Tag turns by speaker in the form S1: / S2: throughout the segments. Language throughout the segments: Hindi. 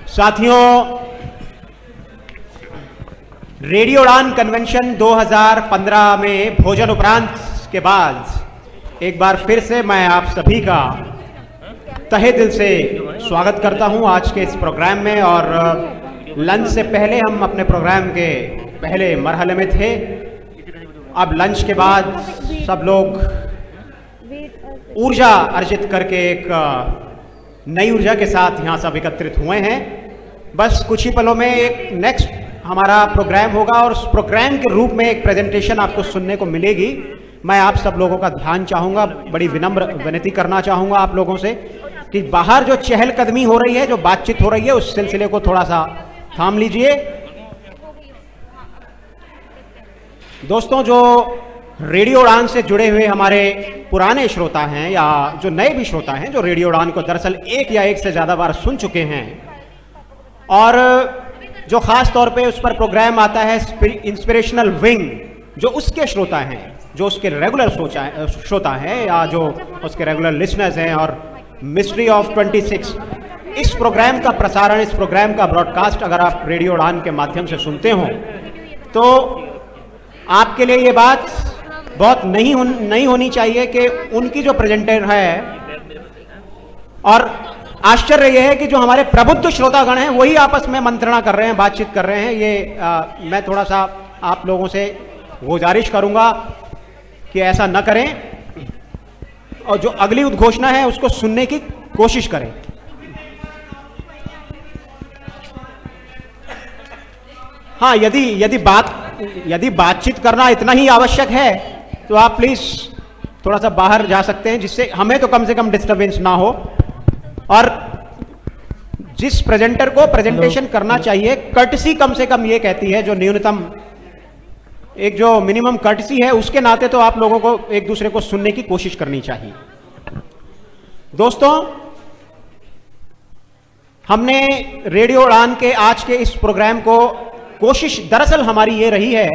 S1: साथियों, रेडियो उड़ान कन्वेंशन 2015 में भोजन उपरांत के बाद एक बार फिर से मैं आप सभी का तहे दिल से स्वागत करता हूं आज के इस प्रोग्राम में। और लंच से पहले हम अपने प्रोग्राम के पहले मरहले में थे। अब लंच के बाद सब लोग ऊर्जा अर्जित करके एक नई ऊर्जा के साथ यहाँ सब एकत्रित हुए हैं। बस कुछ ही पलों में एक नेक्स्ट हमारा प्रोग्राम होगा और उस प्रोग्राम के रूप में एक प्रेजेंटेशन आपको सुनने को मिलेगी। मैं आप सब लोगों का ध्यान चाहूँगा, बड़ी विनम्र विनती करना चाहूँगा आप लोगों से कि बाहर जो चहलकदमी हो रही है, जो बातचीत हो रही है, उस सिलसिले को थोड़ा सा थाम लीजिए। दोस्तों, जो रेडियो उड़ान से जुड़े हुए हमारे पुराने श्रोता हैं या जो नए भी श्रोता हैं, जो रेडियो उड़ान को दरअसल एक या एक से ज़्यादा बार सुन चुके हैं और जो ख़ास तौर पे उस पर प्रोग्राम आता है इंस्पिरेशनल विंग, जो उसके श्रोता हैं, जो उसके रेगुलर श्रोता हैं या जो उसके रेगुलर लिसनर्स हैं, और मिस्ट्री ऑफ 26 इस प्रोग्राम का प्रसारण, इस प्रोग्राम का ब्रॉडकास्ट अगर आप रेडियो उड़ान के माध्यम से सुनते हो तो आपके लिए ये बात बहुत नहीं होनी चाहिए कि उनकी जो प्रेजेंटर है, और आश्चर्य यह है कि जो हमारे प्रबुद्ध श्रोतागण हैं वही आपस में मंत्रणा कर रहे हैं, बातचीत कर रहे हैं। ये मैं थोड़ा सा आप लोगों से गुजारिश करूंगा कि ऐसा न करें और जो अगली उद्घोषणा है उसको सुनने की कोशिश करें। हाँ, यदि बातचीत करना इतना ही आवश्यक है तो आप प्लीज थोड़ा सा बाहर जा सकते हैं, जिससे हमें तो कम से कम डिस्टरबेंस ना हो। और जिस प्रेजेंटर को प्रेजेंटेशन करना चाहिए, कर्टसी कम से कम ये कहती है, जो न्यूनतम एक जो मिनिमम कर्टसी है, उसके नाते तो आप लोगों को एक दूसरे को सुनने की कोशिश करनी चाहिए। दोस्तों, हमने रेडियो उड़ान के आज के इस प्रोग्राम को कोशिश दरअसल हमारी ये रही है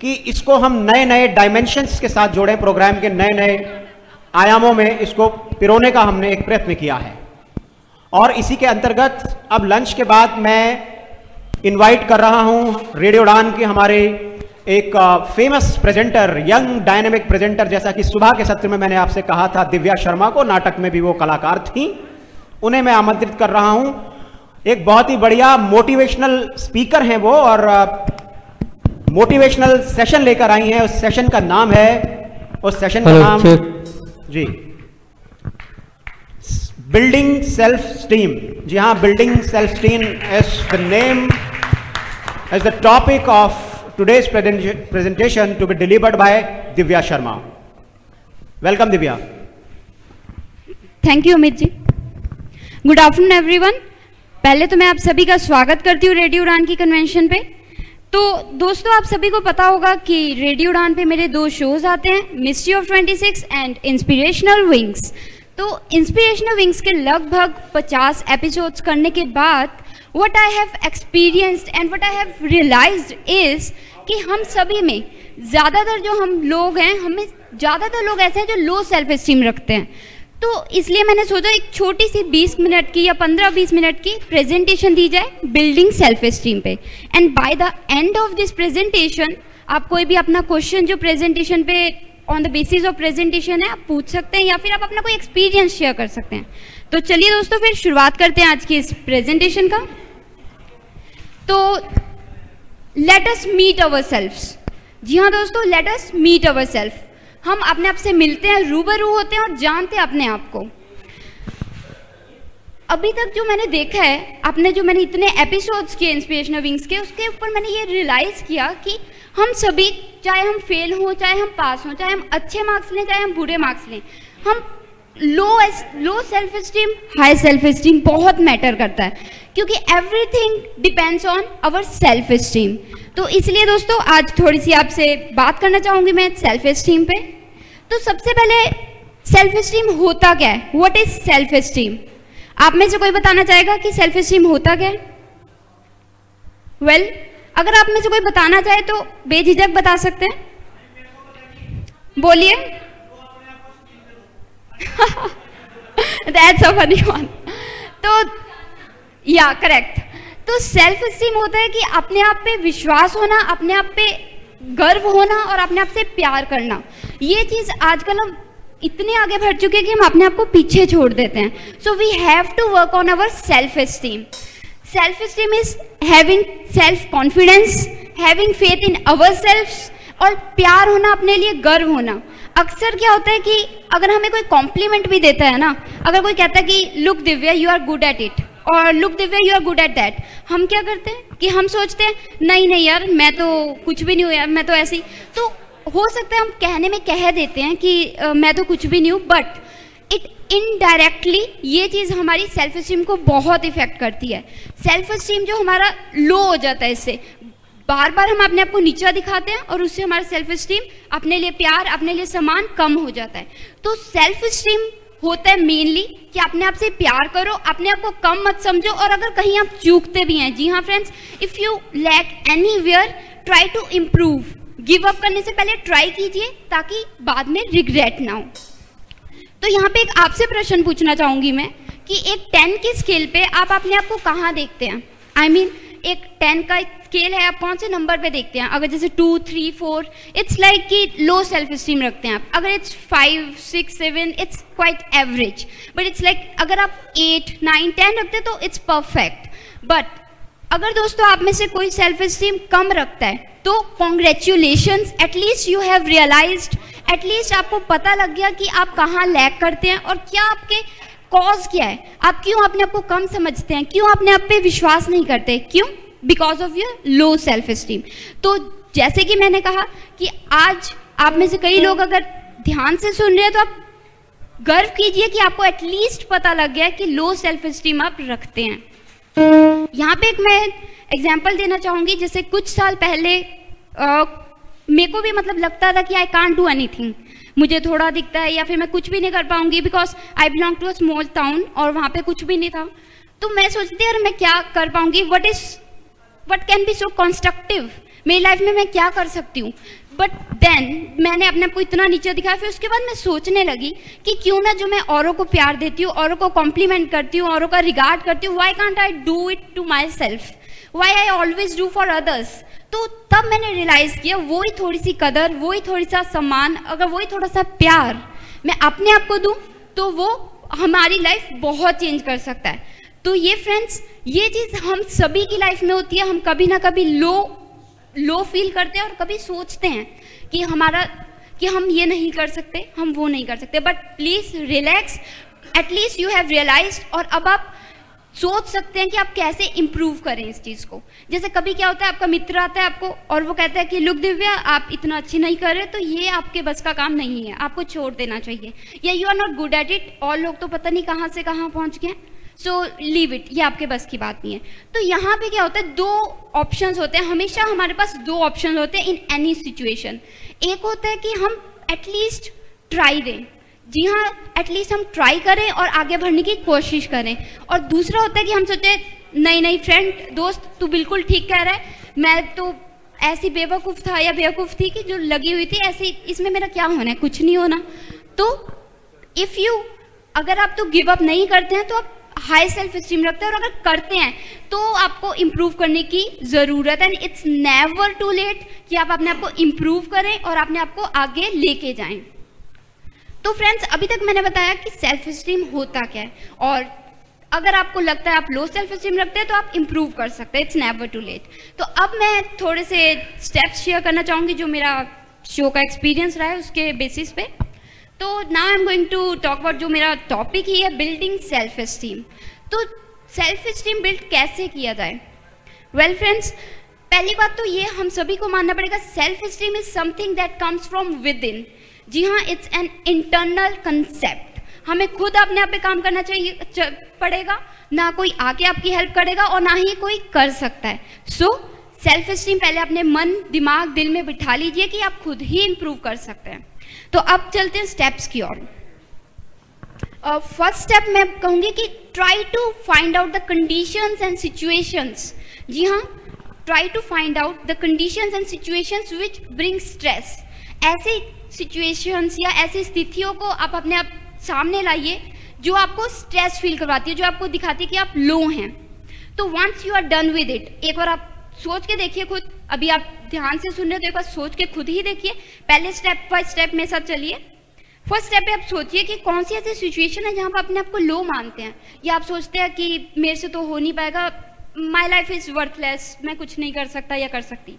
S1: कि इसको हम नए नए डायमेंशंस के साथ जोड़ें, प्रोग्राम के नए नए आयामों में इसको पिरोने का हमने एक प्रयत्न किया है। और इसी के अंतर्गत अब लंच के बाद मैं इनवाइट कर रहा हूं रेडियो उड़ान के हमारे एक famous presenter, young dynamic presenter, जैसा कि सुबह के सत्र में मैंने आपसे कहा था, दिव्या शर्मा को, नाटक में भी वो कलाकार थी, उन्हें मैं आमंत्रित कर रहा हूं। एक बहुत ही बढ़िया मोटिवेशनल स्पीकर हैं वो, और मोटिवेशनल सेशन लेकर आई हैं। उस सेशन का नाम है, उस सेशन का नाम जी बिल्डिंग सेल्फ स्टीम। जी हाँ, building self esteem is the name, is the topic of today's presentation to be delivered by Divya Sharma. Welcome Divya.
S2: Thank you Amit ji. Good afternoon everyone. पहले तो मैं आप सभी का स्वागत करती हूँ रेडियो उड़ान की कन्वेंशन पे। तो दोस्तों, आप सभी को पता होगा कि रेडियो उड़ान पे मेरे दो शोज आते हैं, mystery of 26 and inspirational wings. तो इंस्पिरेशनल विंग्स के लगभग 50 एपिसोड्स करने के बाद what I have experienced and what I have realized is कि हम सभी में ज़्यादातर जो हम लोग हैं, हमें ज़्यादातर लोग ऐसे हैं जो लो सेल्फ एस्टीम रखते हैं। तो इसलिए मैंने सोचा एक छोटी सी 20 मिनट की या 15-20 मिनट की प्रेजेंटेशन दी जाए बिल्डिंग सेल्फ एस्टीम पे। And by the end of this presentation आप कोई भी अपना क्वेश्चन जो प्रेजेंटेशन पे on the basis of presentation है आप पूछ सकते हैं, या फिर आप अपना कोई एक्सपीरियंस शेयर कर सकते हैं। तो चलिए दोस्तों, फिर शुरुआत करते हैं आज की इस प्रेजेंटेशन का। तो लेट अस मीट अवर सेल्फ्स। जी हाँ दोस्तों, let us meet our self. हम अपने आप से मिलते हैं, रूबरू होते हैं और जानते हैं अपने आप को। अभी तक जो मैंने देखा है, जो मैंने इतने एपिसोड्स किए इंस्पिरेशनल विंग्स के, उसके ऊपर मैंने ये रियलाइज़ किया कि हम सभी, चाहे हम फेल हों, चाहे हम पास हों, चाहे हम अच्छे मार्क्स लें, चाहे हम बुरे मार्क्स लें, हम low self esteem, high self esteem बहुत मैटर करता है, क्योंकि everything depends on our self esteem. तो इसलिए दोस्तों आज थोड़ी सी आपसे बात करना चाहूँगी मैं सेल्फ एस्टीम पे। तो सबसे पहले सेल्फ एस्टीम होता क्या है? What is self esteem? आप में से कोई बताना चाहेगा कि सेल्फ एस्टीम होता क्या है? वेल, अगर आप में से कोई बताना चाहे तो बेझिझक बता सकते हैं, बोलिए। That's a funny one. तो या करेक्ट। तो सेल्फ एस्टीम होता है कि अपने आप पे विश्वास होना, अपने आप पे गर्व होना और अपने आप से प्यार करना। ये चीज़ आजकल हम इतने आगे बढ़ चुके हैं कि हम अपने आप को पीछे छोड़ देते हैं। So we have to work on our self esteem. Self esteem is having self confidence, having faith in ourselves, और प्यार होना, अपने लिए गर्व होना। अक्सर क्या होता है कि अगर हमें कोई कॉम्प्लीमेंट भी देता है ना, अगर कोई कहता है कि look Divya you are good at it, और look Divya you are good at that, हम क्या करते हैं कि हम सोचते हैं नहीं नहीं यार मैं तो कुछ भी नहीं हूँ यार, मैं तो ऐसी। तो हो सकता है हम कहने में कह देते हैं कि मैं तो कुछ भी नहीं हूँ, बट इट इनडायरेक्टली ये चीज़ हमारी सेल्फ एस्टीम को बहुत इफेक्ट करती है। सेल्फ एस्टीम जो हमारा लो हो जाता है, इससे बार बार हम अपने आप को नीचा दिखाते हैं और उससे हमारा सेल्फ एस्टीम, अपने लिए प्यार, अपने लिए सम्मान कम हो जाता है। तो सेल्फ एस्टीम होता है मेनली कि अपने आप से प्यार करो, अपने आप को कम मत समझो, और अगर कहीं आप चूकते भी हैं, जी हाँ friends, if you lack anywhere try to improve. Give up करने से पहले ट्राई कीजिए ताकि बाद में रिग्रेट ना हो। तो यहाँ पे एक आपसे प्रश्न पूछना चाहूँगी मैं कि एक 10 की स्केल पे आप अपने आप को कहाँ देखते हैं? आई मीन एक 10 का स्केल है, आप कौन से नंबर पे देखते हैं? अगर जैसे 2, 3, 4 इट्स लाइक कि लो सेल्फ एस्टीम रखते हैं आप। अगर it's 5, 6, 7 it's quite average, but it's like अगर आप 8, 9, 10 रखते हैं तो इट्स परफेक्ट। बट अगर दोस्तों आप में से कोई सेल्फ एस्टीम कम रखता है तो congratulations, at least you have realised, at least आपको पता लग गया कि आप कहाँ लैक करते हैं और क्या आपके कॉज क्या है, आप क्यों अपने आप को कम समझते हैं, क्यों अपने आप पे विश्वास नहीं करते, क्यों? Because of your low self esteem. तो जैसे कि मैंने कहा कि आज आप में से कई लोग अगर ध्यान से सुन रहे हैं तो आप गर्व कीजिए कि आपको एटलीस्ट पता लग गया कि लो सेल्फ एस्टीम आप रखते हैं। यहाँ पे एक मैं एग्जाम्पल देना चाहूँगी। जैसे कुछ साल पहले मेरे को भी मतलब लगता था कि आई कांट डू एनीथिंग, मुझे थोड़ा दिखता है या फिर मैं कुछ भी नहीं कर पाऊंगी, because I belong to a small town और वहाँ पे कुछ भी नहीं था। तो मैं सोचती यार मैं क्या कर पाऊंगी, what can be so constructive, मेरी लाइफ में मैं क्या कर सकती हूँ। बट देन मैंने अपने आप को इतना नीचे दिखाया, फिर उसके बाद मैं सोचने लगी कि क्यों ना जो मैं औरों को प्यार देती हूँ, औरों को कॉम्प्लीमेंट करती हूँ, औरों का रिगार्ड करती हूँ, why can't I do it to myself, why I always do for others. तो तब मैंने रियलाइज़ किया वही थोड़ी सी कदर, वही थोड़ी सा सम्मान, अगर वही थोड़ा सा प्यार मैं अपने आप को दूँ तो वो हमारी लाइफ बहुत चेंज कर सकता है। तो ये फ्रेंड्स, ये चीज़ हम सभी की लाइफ में होती है। हम कभी ना कभी लो फील करते हैं और कभी सोचते हैं कि हम ये नहीं कर सकते, हम वो नहीं कर सकते। But please relax, at least you have realised, और अब आप सोच सकते हैं कि आप कैसे इम्प्रूव करें इस चीज़ को। जैसे कभी क्या होता है, आपका मित्र आता है आपको और वो कहता है कि लुक दिव्या आप इतना अच्छी नहीं कर रहे, तो ये आपके बस का काम नहीं है, आपको छोड़ देना चाहिए, या you are not good at it, और लोग तो पता नहीं कहाँ से कहाँ पहुँच गए, सो लीव इट, ये आपके बस की बात नहीं है। तो यहाँ पे क्या होता है, दो ऑप्शंस होते हैं, हमेशा हमारे पास दो ऑप्शन होते हैं इन एनी सिचुएशन। एक होता है कि हम एटलीस्ट ट्राई दें, जी हाँ, एटलीस्ट हम ट्राई करें और आगे बढ़ने की कोशिश करें, और दूसरा होता है कि हम सोचे नहीं फ्रेंड, दोस्त तू बिल्कुल ठीक कह रहा है, मैं तो ऐसी बेवकूफ़ था या बेवकूफ़ थी कि जो लगी हुई थी ऐसी, इसमें मेरा क्या होना है, कुछ नहीं होना। तो अगर आप तो गिव अप नहीं करते हैं तो आप हाई सेल्फ एस्टीम रखते हैं, और अगर करते हैं तो आपको इम्प्रूव करने की ज़रूरत है। इट्स नेवर टू लेट कि आप अपने आप को इम्प्रूव करें और अपने आप को आगे लेके जाएं। तो फ्रेंड्स, अभी तक मैंने बताया कि सेल्फ एस्टीम होता क्या है, और अगर आपको लगता है आप लो सेल्फ एस्टीम रखते हैं तो आप इम्प्रूव कर सकते हैं। It's never too late. तो अब मैं थोड़े से स्टेप्स शेयर करना चाहूँगी जो मेरा शो का एक्सपीरियंस रहा है उसके बेसिस पे। तो now I am going to talk about जो मेरा टॉपिक ही है, बिल्डिंग सेल्फ एस्टीम। तो सेल्फ एस्टीम बिल्ड कैसे किया जाए? वेल फ्रेंड्स, पहली बात तो ये हम सभी को मानना पड़ेगा, self esteem is something that comes from within. जी हाँ, इट्स एन इंटरनल कंसेप्ट। हमें खुद अपने आप पे काम करना पड़ेगा, ना कोई आके आपकी हेल्प करेगा और ना ही कोई कर सकता है। सो सेल्फ एस्टीम पहले अपने मन, दिमाग, दिल में बिठा लीजिए कि आप खुद ही इम्प्रूव कर सकते हैं। तो अब चलते हैं स्टेप्स की ओर। फर्स्ट स्टेप मैं कहूँगी कि try to find out the conditions and situations. जी हाँ, try to find out the conditions and situations which bring stress. ऐसी सिचुएशंस या ऐसी स्थितियों को आप अपने आप सामने लाइए जो आपको स्ट्रेस फील करवाती है, जो आपको दिखाती है कि आप लो हैं। तो once you are done with it, एक बार आप सोच के देखिए खुद, अभी आप ध्यान से सुन रहे हो तो एक बार सोच के खुद ही देखिए, पहले स्टेप बाय स्टेप मेरे साथ चलिए। फर्स्ट स्टेप पे आप सोचिए कि कौन सी ऐसी सिचुएशन है जहाँ पर अपने आप को लो मानते हैं, या आप सोचते हैं कि मेरे से तो हो नहीं पाएगा, माई लाइफ इज वर्थलेस, मैं कुछ नहीं कर सकता या कर सकती।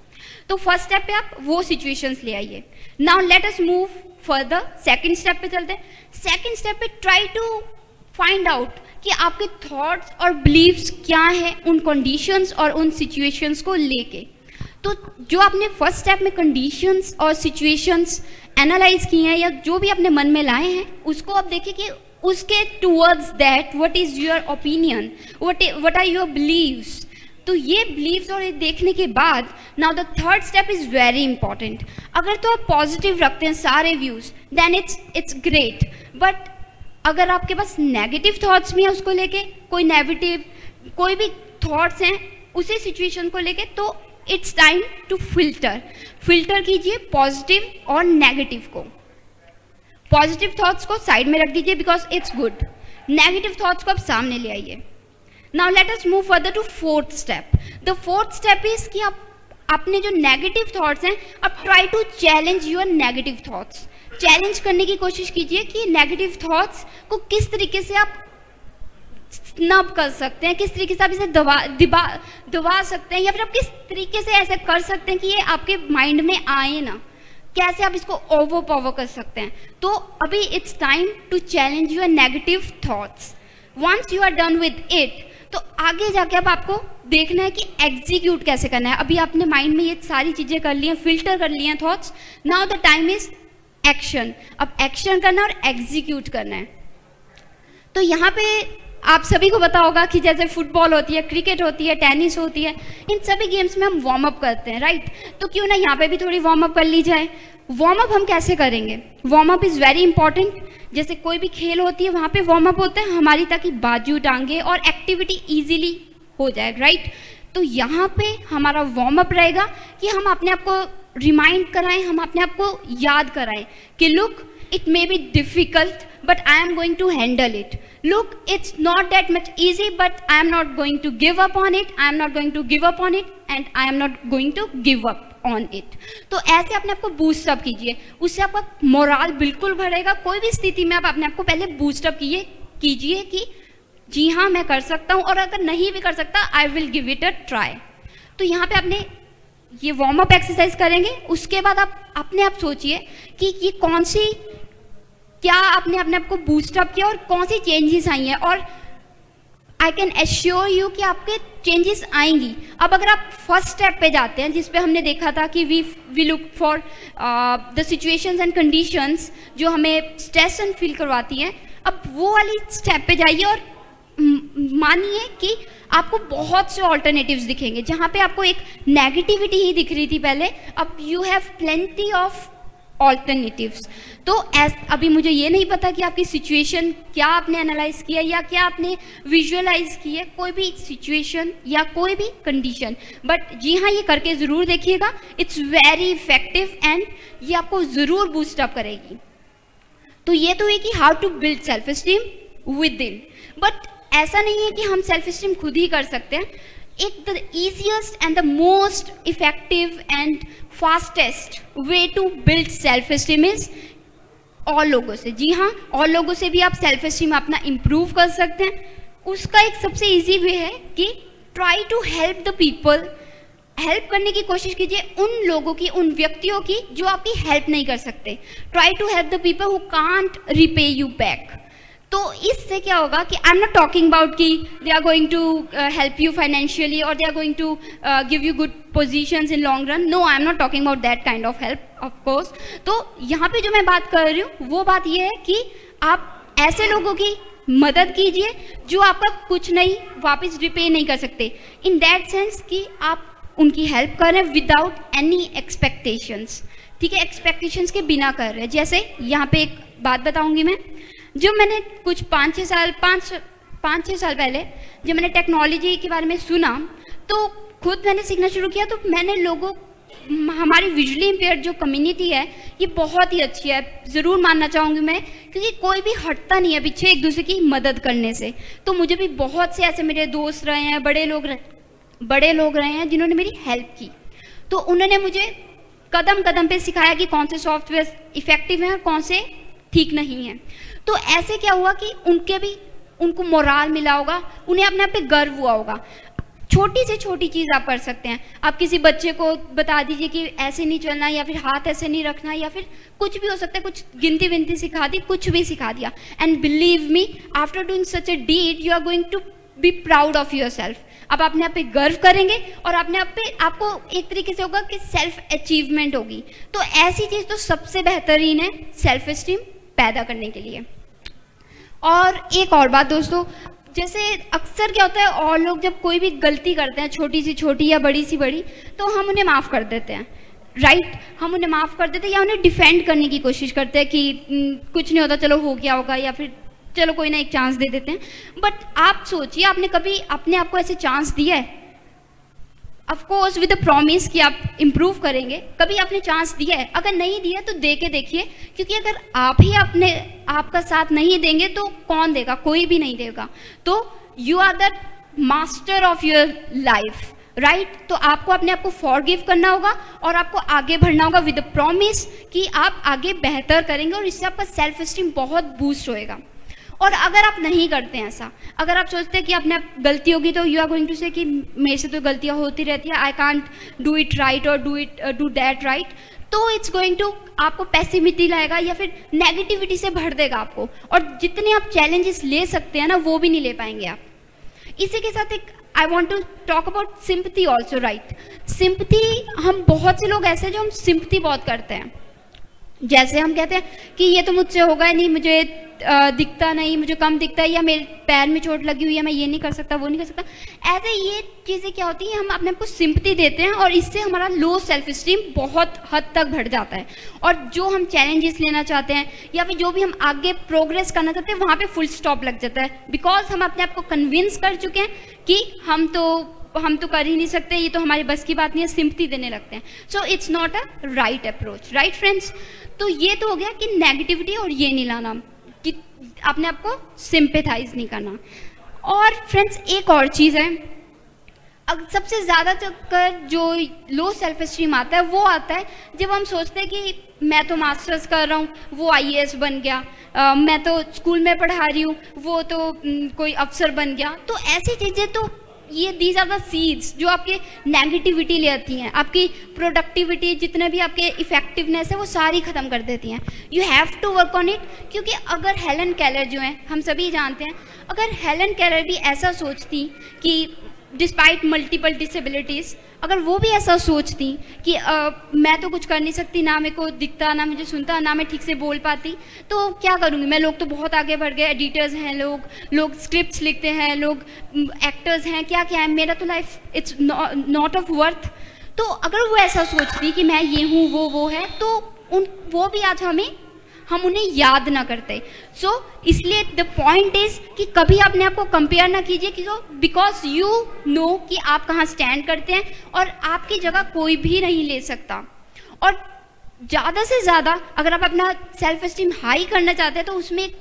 S2: तो फर्स्ट स्टेप पे आप वो सिचुएशंस ले आइए। Now let us move further, second step पे चलते हैं। सेकंड स्टेप पे ट्राई टू फाइंड आउट कि आपके थॉट्स और बिलीव्स क्या हैं उन कंडीशंस और उन सिचुएशंस को लेके। तो जो आपने फर्स्ट स्टेप में कंडीशंस और सिचुएशंस एनालाइज किए हैं या जो भी अपने मन में लाए हैं, उसको आप देखिए कि उसके towards that what is your opinion, what are your beliefs. तो ये बिलीव्स और ये देखने के बाद now the third step is very important. अगर तो आप पॉजिटिव रखते हैं सारे views then it's great, but अगर आपके पास नेगेटिव थॉट्स भी हैं उसको लेके, कोई नेगेटिव कोई भी थॉट्स हैं उसी सिचुएशन को लेके, तो इट्स टाइम टू फिल्टर कीजिए पॉजिटिव और नेगेटिव को। पॉजिटिव थॉट्स को साइड में रख दीजिए because it's good, negative thoughts को आप सामने ले आइए। Now let us move further to fourth step. The fourth step is कि आप अपने जो नेगेटिव थॉट्स हैं, आप try to challenge your negative thoughts. Challenge करने की कोशिश कीजिए कि नेगेटिव थॉट्स को किस तरीके से आप स्नब कर सकते हैं, किस तरीके से आप इसे दबा सकते हैं, या फिर आप किस तरीके से ऐसे कर सकते हैं कि ये आपके माइंड में आए ना, कैसे आप इसको ओवर पावर कर सकते हैं। तो अभी it's time to challenge your negative thoughts. Once you are done with it, तो आगे जाके अब आपको देखना है कि एग्जीक्यूट कैसे करना है। अभी आपने माइंड में ये सारी चीजें कर ली हैं, फिल्टर कर लिए हैं thoughts, now the time is action. अब एक्शन करना और एग्जीक्यूट करना है। तो यहाँ पे आप सभी को पता होगा कि जैसे फुटबॉल होती है, क्रिकेट होती है, टेनिस होती है, इन सभी गेम्स में हम वार्म अप करते हैं, राइट। तो क्यों ना यहाँ पे भी थोड़ी वार्म अप कर ली जाए। वार्म अप हम कैसे करेंगे? Warm up is very important. जैसे कोई भी खेल होती है वहाँ पे वार्म अप होता है हमारी, ताकि बाजू टांगे और एक्टिविटी ईजिली हो जाए, राइट। तो यहाँ पे हमारा वार्म अप रहेगा कि हम अपने आप को रिमाइंड कराएं, हम अपने आप को याद कराएं कि look it may be difficult but I am going to handle it. Look, it's not that much easy but I am not going to give up on it. I am not going to give up on it and I am not going to give up on it. तो ऐसे अपने आप को बूस्ट अप कीजिए, उससे आपका मोराल बिल्कुल बढ़ेगा। कोई भी स्थिति में आप अपने आप को पहले बूस्ट अप कीजिए कि जी हाँ मैं कर सकता हूँ, और अगर नहीं भी कर सकता I will give it a try. तो यहाँ पे आपने ये वार्म अप एक्सरसाइज करेंगे, उसके बाद आप अपने आप सोचिए कि ये कौन सी, क्या आपने अपने आप को बूस्ट अप किया और कौन सी चेंजेस आई हैं, और आई कैन एश्योर यू कि आपके चेंजेस आएंगी। अब अगर आप फर्स्ट स्टेप पे जाते हैं, जिस पे हमने देखा था कि we look for the situations and conditions जो हमें स्ट्रेस एंड फील करवाती हैं, अब वो वाली स्टेप पे जाइए और मानिए कि आपको बहुत से ऑल्टरनेटिव्स दिखेंगे। जहाँ पे आपको एक नेगेटिविटी ही दिख रही थी पहले, अब you have plenty of alternatives. तो अभी मुझे ये नहीं पता कि आपकी सिचुएशन क्या आपने एनालाइज किया या क्या आपने विजुअलाइज की है, कोई भी सिचुएशन या कोई भी कंडीशन, बट जी हाँ ये करके ज़रूर देखिएगा। इट्स वेरी इफेक्टिव एंड ये आपको ज़रूर बूस्ट अप करेगी। तो ये तो है कि how to build self esteem within, but ऐसा नहीं है कि हम सेल्फ एस्टीम खुद ही कर सकते हैं। एक the easiest and the most effective and fastest way to build self esteem is और लोगों से। जी हाँ, और लोगों से भी आप सेल्फ एस्टीम अपना इम्प्रूव कर सकते हैं। उसका एक सबसे इजी वे है कि try to help the people. Help करने की कोशिश कीजिए उन लोगों की, उन व्यक्तियों की जो आपकी हेल्प नहीं कर सकते। Try to help the people who can't repay you back. तो इससे क्या होगा कि I am not talking about कि they are going to help you financially और they are going to give you good positions in long run. No, I am not talking about that kind of help of course. तो यहाँ पे जो मैं बात कर रही हूँ वो बात ये है कि आप ऐसे लोगों की मदद कीजिए जो आपका कुछ नहीं वापस रिपे नहीं कर सकते, इन दैट सेंस कि आप उनकी हेल्प कर रहे हैं विदाउट एनी एक्सपेक्टेशंस। ठीक है, एक्सपेक्टेशंस के बिना कर रहे हैं। जैसे यहाँ पे एक बात बताऊंगी मैं, जो मैंने कुछ 5-6 साल पहले जब मैंने टेक्नोलॉजी के बारे में सुना तो खुद मैंने सीखना शुरू किया, तो मैंने लोगों हमारी विजुअली इम्पेयर्ड जो कम्युनिटी है ये बहुत ही अच्छी है, ज़रूर मानना चाहूँगी मैं, क्योंकि कोई भी हटता नहीं है पीछे एक दूसरे की मदद करने से। तो मुझे भी बहुत से ऐसे मेरे दोस्त रहे हैं, बड़े लोग रहे हैं जिन्होंने मेरी हेल्प की। तो उन्होंने मुझे कदम कदम पे सिखाया कि कौन से सॉफ्टवेयर इफ़ेक्टिव हैं और कौन से ठीक नहीं हैं। तो ऐसे क्या हुआ कि उनको मोराल मिला होगा, उन्हें अपने आप पे गर्व हुआ होगा। छोटी से छोटी चीज़ आप कर सकते हैं। आप किसी बच्चे को बता दीजिए कि ऐसे नहीं चलना, या फिर हाथ ऐसे नहीं रखना, या फिर कुछ भी हो सकता है, कुछ गिनती विनती सिखा दी, कुछ भी सिखा दिया। And believe me, after doing such a deed you are going to be proud of yourself. आप अपने आप पे गर्व करेंगे और अपने आप पे आपको एक तरीके से होगा कि सेल्फ अचीवमेंट होगी। तो ऐसी चीज़ तो सबसे बेहतरीन है सेल्फ एस्टीम पैदा करने के लिए। और एक और बात दोस्तों, जैसे अक्सर क्या होता है, और लोग जब कोई भी गलती करते हैं, छोटी सी छोटी या बड़ी सी बड़ी, तो हम उन्हें माफ़ कर देते हैं, राइट। हम उन्हें माफ़ कर देते हैं या उन्हें डिफेंड करने की कोशिश करते हैं कि कुछ नहीं होता, चलो हो गया होगा, या फिर चलो कोई ना एक चांस दे देते हैं। बट आप सोचिए, आपने कभी अपने आप को ऐसे चांस दिया है? Of course with the promise कि आप इम्प्रूव करेंगे। कभी आपने चांस दिया है? अगर नहीं दिया तो दे के देखिए, क्योंकि अगर आप ही आपका साथ नहीं देंगे तो कौन देगा? कोई भी नहीं देगा। तो you are the master of your life, right. तो आपको अपने आप को फॉरगिव करना होगा और आपको आगे बढ़ना होगा विद द प्रॉमिस कि आप आगे बेहतर करेंगे, और इससे आपका सेल्फ एस्टीम बहुत बूस्ट होएगा। और अगर आप नहीं करते हैं ऐसा, अगर आप सोचते हैं कि अपने आप गलती होगी, तो यू आर गोइंग टू से कि मेरे से तो गलतियाँ होती रहती है, I can't do it right और डू दैट राइट, तो इट्स गोइंग टू आपको पैसिमिटी लाएगा या फिर नेगेटिविटी से भर देगा आपको, और जितने आप चैलेंजेस ले सकते हैं ना, वो भी नहीं ले पाएंगे आप। इसी के साथ एक I want to talk about sympathy also, right. Sympathy, हम बहुत से लोग ऐसे हैं जो हम सिंपथी बहुत करते हैं। जैसे हम कहते हैं कि ये तो मुझसे होगा ही नहीं, मुझे दिखता नहीं, मुझे कम दिखता है, या मेरे पैर में चोट लगी हुई है, मैं ये नहीं कर सकता, वो नहीं कर सकता। ऐसे ये चीज़ें क्या होती हैं, हम अपने आप को सिंपथी देते हैं और इससे हमारा लो सेल्फ एस्टीम बहुत हद तक बढ़ जाता है। और जो हम चैलेंजेस लेना चाहते हैं या फिर जो भी हम आगे प्रोग्रेस करना चाहते हैं, वहाँ पे फुल स्टॉप लग जाता है, बिकॉज हम अपने आप को कन्विंस कर चुके हैं कि हम तो कर ही नहीं सकते, ये तो हमारी बस की बात नहीं है, सिंपथी देने लगते हैं। So it's not a right approach, right friends. तो ये तो हो गया कि नेगेटिविटी और ये नहीं लाना, कि अपने आप को सिंपैथाइज नहीं करना। और फ्रेंड्स एक और चीज़ है, सबसे ज़्यादा चक्कर जो लो सेल्फ एस्टीम आता है, वो आता है जब हम सोचते हैं कि मैं तो मास्टर्स कर रहा हूँ, वो IAS बन गया, मैं तो स्कूल में पढ़ा रही हूँ, वो तो कोई अफसर बन गया। तो ऐसी चीज़ें, तो ये दीज आर द सीड्स जो आपके नेगेटिविटी ले आती हैं, आपकी प्रोडक्टिविटी, जितने भी आपके इफेक्टिवनेस है, वो सारी ख़त्म कर देती हैं। You have to work on it. क्योंकि अगर हेलन केलर जो है, हम सभी जानते हैं, अगर हेलन केलर भी ऐसा सोचती कि डिस्पाइट मल्टीपल डिसेबिलिटीज़, अगर वो भी ऐसा सोचती कि मैं तो कुछ कर नहीं सकती, ना मेरे को दिखता, ना मुझे सुनता, ना मैं ठीक से बोल पाती, तो क्या करूँगी मैं? लोग तो बहुत आगे बढ़ गए, एडिटर्स हैं, लोग स्क्रिप्ट्स लिखते हैं, लोग एक्टर्स हैं, क्या क्या है, मेरा तो life it's not of worth. तो अगर वो ऐसा सोचती कि मैं ये हूँ, वो है, तो वो भी आज हम उन्हें याद ना करते। सो इसलिए द पॉइंट इज कि कभी अपने आप को कंपेयर ना कीजिए, क्योंकि बिकॉज यू नो कि आप कहाँ स्टैंड करते हैं और आपकी जगह कोई भी नहीं ले सकता। और ज़्यादा से ज़्यादा अगर आप अपना सेल्फ एस्टीम हाई करना चाहते हैं, तो उसमें एक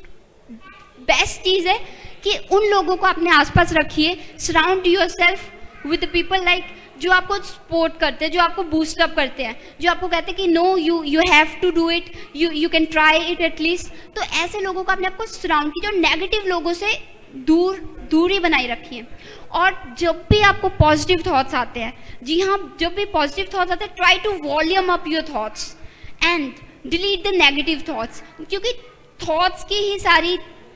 S2: बेस्ट चीज़ है कि उन लोगों को अपने आसपास रखिए, surround your self with people like जो आपको सपोर्ट करते हैं, जो आपको बूस्ट अप करते हैं, जो आपको कहते हैं कि no you have to do it, you can try it at least. तो ऐसे लोगों को अपने आपको सराउंड कीजिए, जो नेगेटिव लोगों से दूरी बनाई रखिए। और जब भी आपको पॉजिटिव थॉट्स आते हैं, जी हाँ, जब भी पॉजिटिव थॉट्स आते हैं, try to volume up your thoughts and delete the negative thoughts, क्योंकि थॉट्स की ही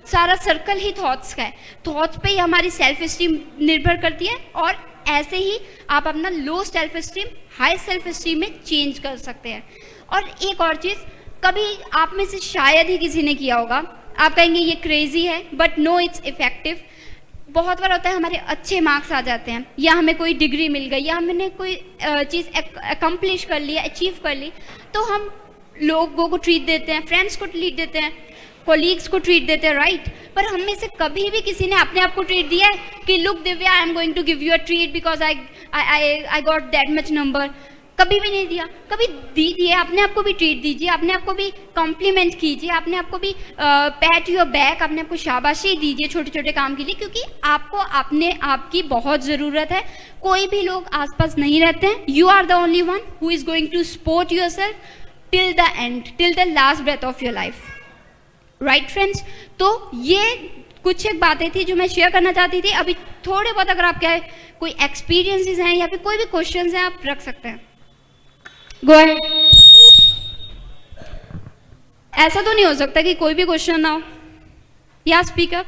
S2: सारा सर्कल ही थॉट्स का है। थॉट्स पे ही हमारी सेल्फ एस्टीम निर्भर करती है, और ऐसे ही आप अपना लो self esteem high self esteem में चेंज कर सकते हैं। और एक और चीज़, कभी आप में से शायद ही किसी ने किया होगा, आप कहेंगे ये क्रेजी है, बट नो इट्स इफेक्टिव। बहुत बार होता है हमारे अच्छे मार्क्स आ जाते हैं, या हमें कोई डिग्री मिल गई, या हमने कोई चीज़ अकम्प्लिश कर ली, अचीव कर ली, तो हम लोगों को ट्रीट देते हैं, फ्रेंड्स को ट्रीट देते हैं, कोलीग्स को ट्रीट देते हैं, राइट। पर हम में से कभी भी किसी ने अपने आप को ट्रीट दिया है कि look Divya, I am going to give you a treat because I got that much number. कभी भी नहीं दिया। कभी दीजिए, अपने आप को भी ट्रीट दीजिए, अपने आप को भी कॉम्प्लीमेंट कीजिए, अपने आप को भी पैट योर बैक, अपने आप को शाबाशी दीजिए छोटे छोटे काम के लिए, क्योंकि आपको अपने आप की बहुत ज़रूरत है। कोई भी लोग आसपास नहीं रहते हैं। You are the only one who is going to support yourself till the end, till the last breath of your life. Right friends, तो ये कुछ एक बातें थी जो मैं शेयर करना चाहती थी। अभी थोड़े बहुत अगर आपके कोई एक्सपीरियंसेस हैं या फिर कोई भी क्वेश्चंस हैं, आप रख सकते हैं। Go ahead. ऐसा तो नहीं हो सकता कि कोई भी क्वेश्चन ना हो। या स्पीक अप।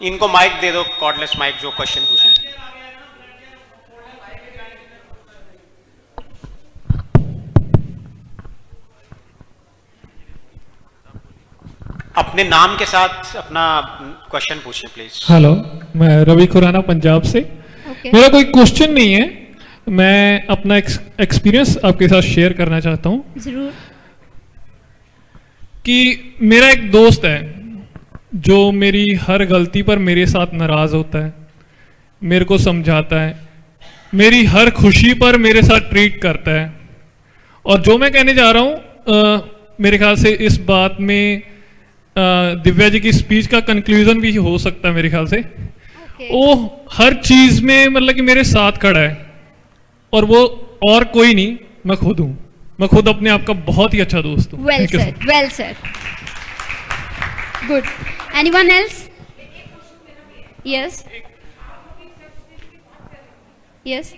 S1: इनको माइक दे दो, कॉर्डलेस माइक, जो क्वेश्चन पूछें। अपने नाम के साथ अपना क्वेश्चन पूछें प्लीज।
S3: हेलो, मैं रवि खुराना पंजाब से। मेरा कोई क्वेश्चन नहीं है, मैं अपना एक्सपीरियंस आपके साथ शेयर करना चाहता हूँ।
S2: जरूर।
S3: कि मेरा एक दोस्त है जो मेरी हर गलती पर मेरे साथ नाराज होता है, मेरे को समझाता है, मेरी हर खुशी पर मेरे साथ ट्रीट करता है। और जो मैं कहने जा रहा हूँ, मेरे ख्याल से इस बात में दिव्या जी की स्पीच का कंक्लूजन भी हो सकता है मेरे ख्याल से। वो हर चीज में मतलब कि मेरे साथ खड़ा है, और वो और कोई नहीं, मैं खुद हूं। मैं खुद अपने आप का बहुत ही अच्छा दोस्त हूं।
S2: Well said, well said, good. Anyone else? Yes yes.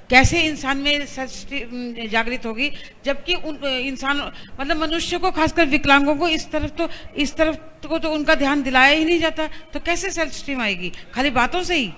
S4: कैसे इंसान में सेल्फ जागृत होगी, जबकि इंसान मतलब मनुष्य को, खासकर विकलांगों को इस तरफ को तो उनका ध्यान दिलाया ही नहीं जाता, तो कैसे सेल्फ स्टीम आएगी? खाली बातों से ही?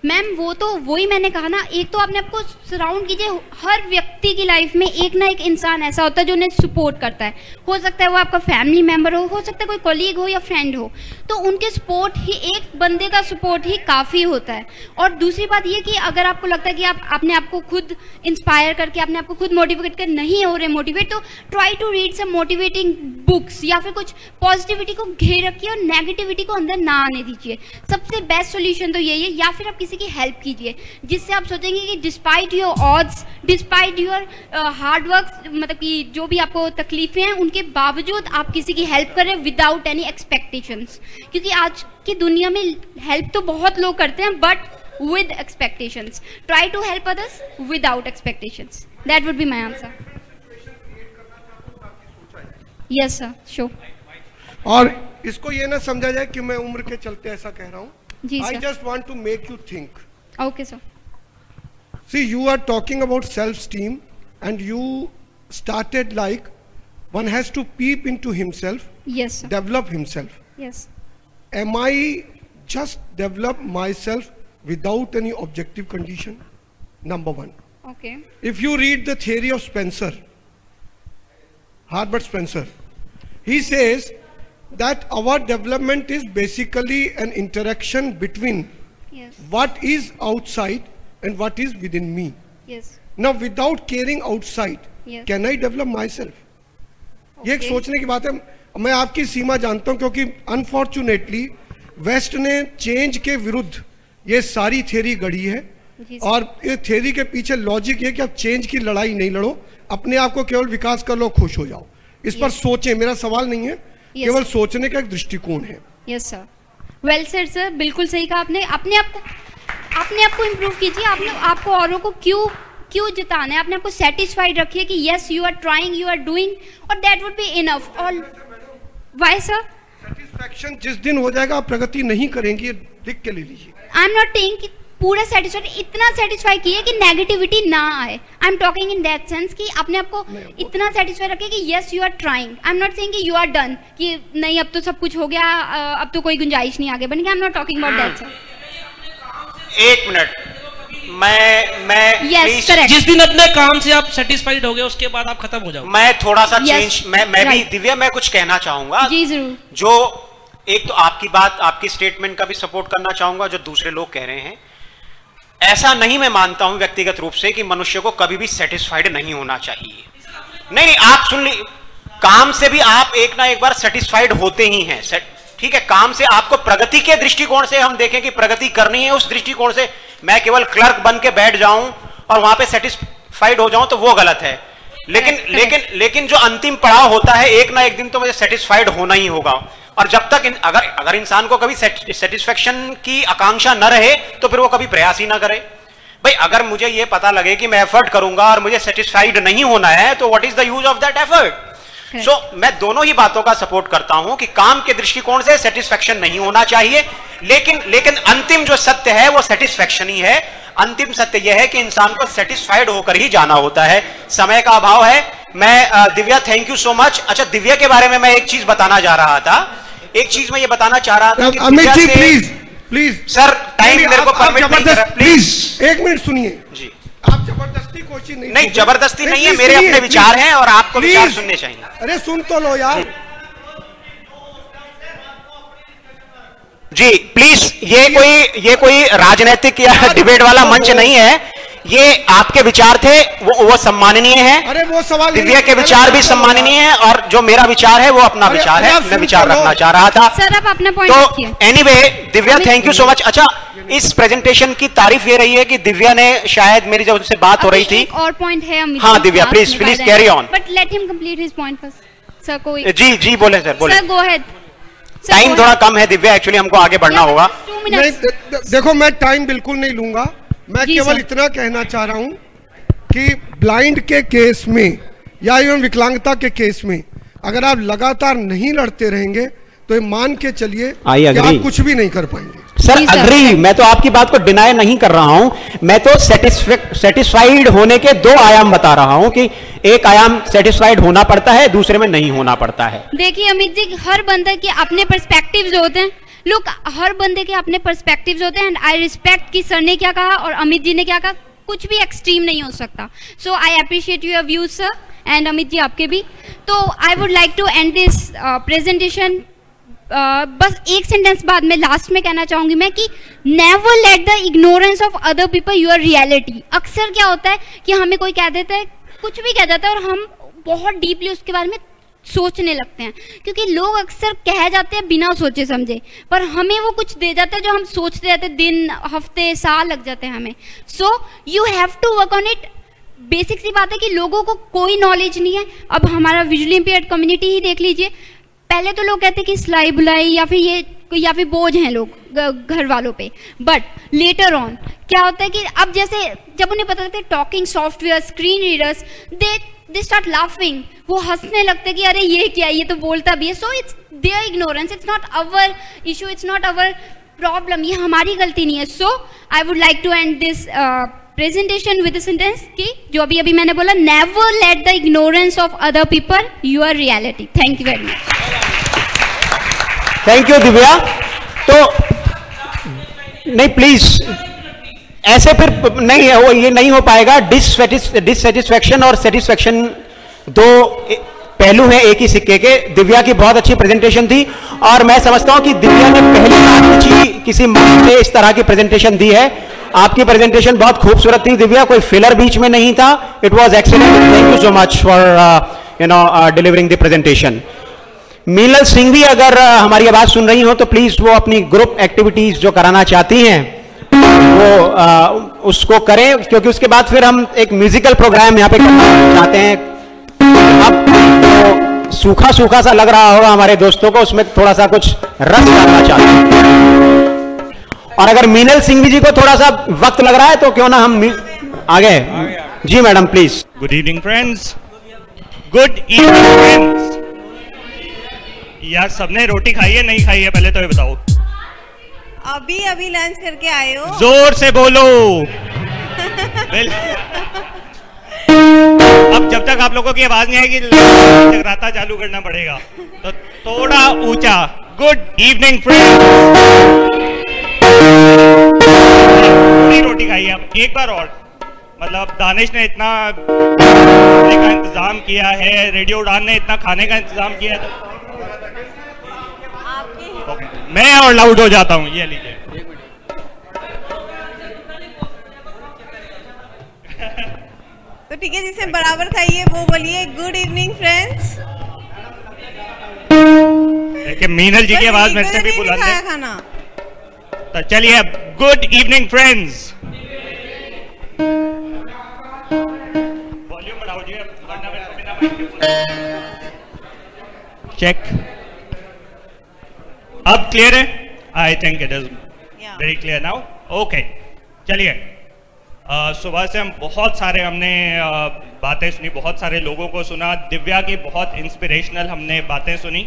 S2: मैम वो तो वही मैंने कहा ना, एक तो आपने आपको सराउंड कीजिए। हर व्यक्ति की लाइफ में एक ना एक इंसान ऐसा होता है जो उन्हें सपोर्ट करता है। हो सकता है वो आपका फैमिली मेम्बर हो सकता है कोई कॉलीग हो या फ्रेंड हो, तो उनके सपोर्ट ही, एक बंदे का सपोर्ट ही काफ़ी होता है। और दूसरी बात ये कि अगर आपको लगता है कि आप अपने आप को खुद इंस्पायर करके अपने आप को खुद मोटिवेट कर नहीं हो रहे मोटिवेट, तो try to read some motivating books, या फिर कुछ पॉजिटिविटी को घेर रखिए और नेगेटिविटी को अंदर ना आने दीजिए। सबसे बेस्ट सोल्यूशन तो यही है। या फिर आप किसी की हेल्प कीजिए, जिससे आप सोचेंगे कि despite your odds, despite your hard work, मतलब कि जो भी आपको तकलीफें हैं उनके बावजूद आप किसी की हेल्प करें विदाउट एनी एक्सपेक्टेशंस। क्योंकि आज की दुनिया में हेल्प तो बहुत लोग करते हैं, but with expectations. Try to help others without expectations. That would be my answer. Yes sir, sure.
S5: और इसको ये ना समझा जाए कि मैं उम्र के चलते ऐसा कह रहा हूँ।
S2: जी
S5: I
S2: sir.
S5: just want to make you think.
S2: Okay sir.
S5: See, you are talking about self-esteem, and you started like one has to peep into himself,
S2: yes sir.
S5: develop himself.
S2: Yes.
S5: Am I just develop myself without any objective condition? Number one.
S2: Okay.
S5: If you read the theory of Spencer, Herbert Spencer, he says that our development is basically an interaction between
S2: yes
S5: what is outside and what is within me.
S2: Yes.
S5: Now, without caring outside,
S2: Yes.
S5: can I develop myself? ये एक
S2: Okay.
S5: सोचने की बात है। मैं आपकी सीमा जानता हूं, क्योंकि अनफॉर्चुनेटली वेस्ट ने चेंज के विरुद्ध ये सारी थ्योरी गढ़ी है।
S2: जी।
S5: और ये थ्योरी के पीछे लॉजिक ये कि आप चेंज की लड़ाई नहीं लड़ो, अपने आप को केवल विकास कर लो, खुश हो जाओ। इस पर सोचें, मेरा सवाल नहीं है, केवल सोचने का एक दृष्टिकोण है।
S2: Yes sir, well said sir, बिल्कुल सही कहा आपने। अपने आप को इम्प्रूव कीजिए। आपको औरों को क्यों जिताना है, अपने आप को सेटिस्फाइड रखिए कि yes you are trying, you are doing, और दैट वुड बी इनफ। और व्हाई सर?
S5: सेटिस्फैक्शन जिस दिन हो जाएगा आप प्रगति नहीं करेंगे, ये लिख के ले लीजिए।
S2: आई एम नॉट सेइंग कि पूरा सेटिस्फाइड, इतना सेटिस्फाई किए कि नेगेटिविटी ना आए। I am talking in that sense कि अपने आप को इतना सेटिस्फाई रखिए कि yes you are trying. I am not saying कि यू आर डन, कि नहीं अब तो सब कुछ हो गया, अब तो कोई गुंजाइश नहीं आगे बढ़ने की। आई am not talking about that sir.
S1: एक मिनट, मैं
S2: यस करेक्ट।
S6: जिस दिन अपने काम से आप सेटिस्फाइड हो गए उसके बाद आप खत्म हो जाओ।
S1: मैं थोड़ा सा
S2: Yes,
S1: चेंज, मैं भी
S2: right.
S1: दिव्या, मैं कुछ कहना चाहूंगा।
S2: जी जरूर।
S1: जो एक तो आपकी बात, आपकी स्टेटमेंट का भी सपोर्ट करना चाहूंगा, जो दूसरे लोग कह रहे हैं। ऐसा नहीं मैं मानता हूं व्यक्तिगत रूप से कि मनुष्य को कभी भी सेटिस्फाइड नहीं होना चाहिए। नहीं, आप सुन ली, काम से भी आप एक ना एक बार सेटिस्फाइड होते ही हैं। ठीक है, काम से आपको प्रगति के दृष्टिकोण से हम देखें कि प्रगति करनी है, उस दृष्टिकोण से मैं केवल क्लर्क बन के बैठ जाऊं और वहां पे सेटिस्फाइड हो जाऊं तो वो गलत है। लेकिन जो अंतिम पड़ाव होता है, एक ना एक दिन तो मुझे सेटिस्फाइड होना ही होगा। और जब तक अगर इंसान को कभी सेटिस्फेक्शन की आकांक्षा न रहे तो फिर वो कभी प्रयास ही ना करे। भाई अगर मुझे ये पता लगे कि मैं एफर्ट करूंगा और मुझे सेटिस्फाइड नहीं होना है तो what is the use of that effort. So मैं दोनों ही बातों का सपोर्ट करता हूं कि काम के दृष्टिकोण से सेटिस्फेक्शन नहीं होना चाहिए, लेकिन अंतिम जो सत्य है वो सेटिस्फेक्शन ही है। अंतिम सत्य यह है कि इंसान को सेटिस्फाइड होकर ही जाना होता है। समय का अभाव है। मैं Divya, thank you so much. अच्छा, दिव्या के बारे में मैं एक चीज बताना जा रहा था। एक चीज मैं ये बताना चाह रहा था कि
S5: Amit ji please
S1: sir, time मेरे को परमिट नहीं कर रहा, प्लीज
S5: एक मिनट सुनिए
S1: जी।
S5: आप जबरदस्ती कोशिश
S1: नहीं, जबरदस्ती नहीं है, मेरे अपने विचार हैं और आपको विचार सुनने चाहिए।
S5: अरे सुन तो लो यार
S1: जी प्लीज। ये कोई राजनीतिक या डिबेट वाला मंच नहीं है, ये आपके विचार थे, वो सम्माननीय है।
S5: अरे वो सवाल,
S1: दिव्या के विचार भी सम्माननीय है और जो मेरा विचार है वो अपना विचार है, मैं विचार रखना चाह रहा था।
S2: सर आप अपना पॉइंट
S1: रखिए। तो anyway Divya, thank you so much. अच्छा, इस प्रेजेंटेशन की तारीफ ये रही है कि दिव्या ने, शायद मेरी जब उनसे बात हो रही थी,
S2: एक और पॉइंट है अमित।
S1: हाँ Divya, please carry on.
S2: But let him complete his point first. Sir कोई
S1: जी बोले सर, बोले।
S2: Sir go ahead.
S1: टाइम थोड़ा कम है दिव्या, एक्चुअली हमको आगे बढ़ना होगा।
S5: नहीं, देखो मैं टाइम बिल्कुल नहीं लूंगा। मैं केवल इतना कहना चाह रहा हूं कि ब्लाइंड के केस में या इवन विकलांगता के केस में अगर आप लगातार नहीं लड़ते रहेंगे तो ये मान के चलिए कि आप कुछ भी नहीं कर पाएंगे।
S1: सर अग्री, मैं तो आपकी बात को डिनाई नहीं कर रहा हूं, मैं तो सेटिस्फाइड होने के दो आयाम बता रहा हूं कि एक आयाम सेटिस्फाइड होना पड़ता है, दूसरे में नहीं होना पड़ता है।
S2: देखिए अमित जी, हर बंदे के अपने पर्सपेक्टिव्स होते हैं। लोग, हर बंदे के अपने पर्सपेक्टिव्स होते हैं एंड आई रिस्पेक्ट कि सर ने क्या कहा और अमित जी ने क्या कहा, कुछ भी एक्सट्रीम नहीं हो सकता। So I appreciate your views sir and Amit ji आपके भी। तो I would like to end this presentation. बस एक सेंटेंस बाद में लास्ट में कहना चाहूंगी मैं कि never let the ignorance of other people your reality. अक्सर क्या होता है कि हमें कोई कह देता है, कुछ भी कह देता है और हम बहुत डीपली उसके बारे में सोचने लगते हैं, क्योंकि लोग अक्सर कह जाते हैं बिना सोचे समझे, पर हमें वो कुछ दे जाता है जो हम सोचते रहते, दिन हफ्ते साल लग जाते हैं हमें। So you have to work on it. Basic सी बात है कि लोगों को कोई नॉलेज नहीं है। अब हमारा विजुअली इम्पेयर्ड कम्युनिटी ही देख लीजिए, पहले तो लोग कहते कि सिलाई बुलाई या फिर बोझ हैं लोग घर वालों पे, बट लेटर ऑन क्या होता है कि अब जैसे जब उन्हें पता लगता है talking software, screen readers, they start laughing, वो हंसने लगते कि अरे ये क्या, ये तो बोलता भी है। So it's their ignorance, it's not our issue, it's not our problem, ये हमारी गलती नहीं है। So I would like to end this presentation with sentence कि जो अभी मैंने बोला, never let the ignorance of other people your reality. Thank you very much.
S1: Thank you Divya. तो नहीं प्लीज, ऐसे फिर नहीं है, ये नहीं हो पाएगा। डिससेटिस्फैक्शन और सेटिस्फैक्शन दो पहलू हैं एक ही सिक्के के। दिव्या की बहुत अच्छी प्रेजेंटेशन थी और मैं समझता हूं कि दिव्या ने पहली बार किसी मंच में इस तरह की प्रेजेंटेशन दी है। आपकी प्रेजेंटेशन बहुत खूबसूरत थी दिव्या, कोई फिलर बीच में नहीं था। It was excellent. Thank you so much for delivering the presentation. Meenal Singh भी अगर हमारी आवाज सुन रही हो तो प्लीज वो अपनी ग्रुप एक्टिविटीज जो कराना चाहती हैं वो उसको करें, क्योंकि उसके बाद फिर हम एक म्यूजिकल प्रोग्राम यहाँ पे करना चाहते हैं। अब तो सूखा सूखा सा लग रहा होगा हमारे दोस्तों को, उसमें थोड़ा सा कुछ रस डालना चाहते हैं। और अगर मीनल सिंह जी को थोड़ा सा वक्त लग रहा है तो क्यों ना हम आगे। जी madam please.
S7: Good evening friends. Good evening friends. यार सबने रोटी खाई है नहीं खाई है, पहले तो ये बताओ।
S8: अभी लंच करके आए हो?
S7: जोर से बोलो। अब जब तक आप लोगों की आवाज नहीं आएगी जगराता चालू करना पड़ेगा, तो थोड़ा ऊंचा। Good evening friends. थोड़ी रोटी खाई है, अब एक बार और। मतलब दानिश ने इतना खाने का इंतजाम किया है, रेडियो उड़ान ने इतना खाने का इंतजाम किया है, तो मैं और लाउड हो जाता हूं। ये लीजिए।
S8: तो ठीक है, जिसे बराबर खाइए वो बोलिए गुड इवनिंग फ्रेंड्स।
S7: कि मीनल जी की आवाज मेरे से भी बुलंद है खाना। तो चलिए, गुड इवनिंग फ्रेंड्स। वॉल्यूम बढ़ाओ जी, वरना मेरे को बिना माइक के। चेक, अब क्लियर है? I think it is very clear now. Okay, चलिए। सुबह से हम बहुत सारे हमने बातें सुनी, बहुत सारे लोगों को सुना। दिव्या की बहुत इंस्पिरेशनल हमने बातें सुनी।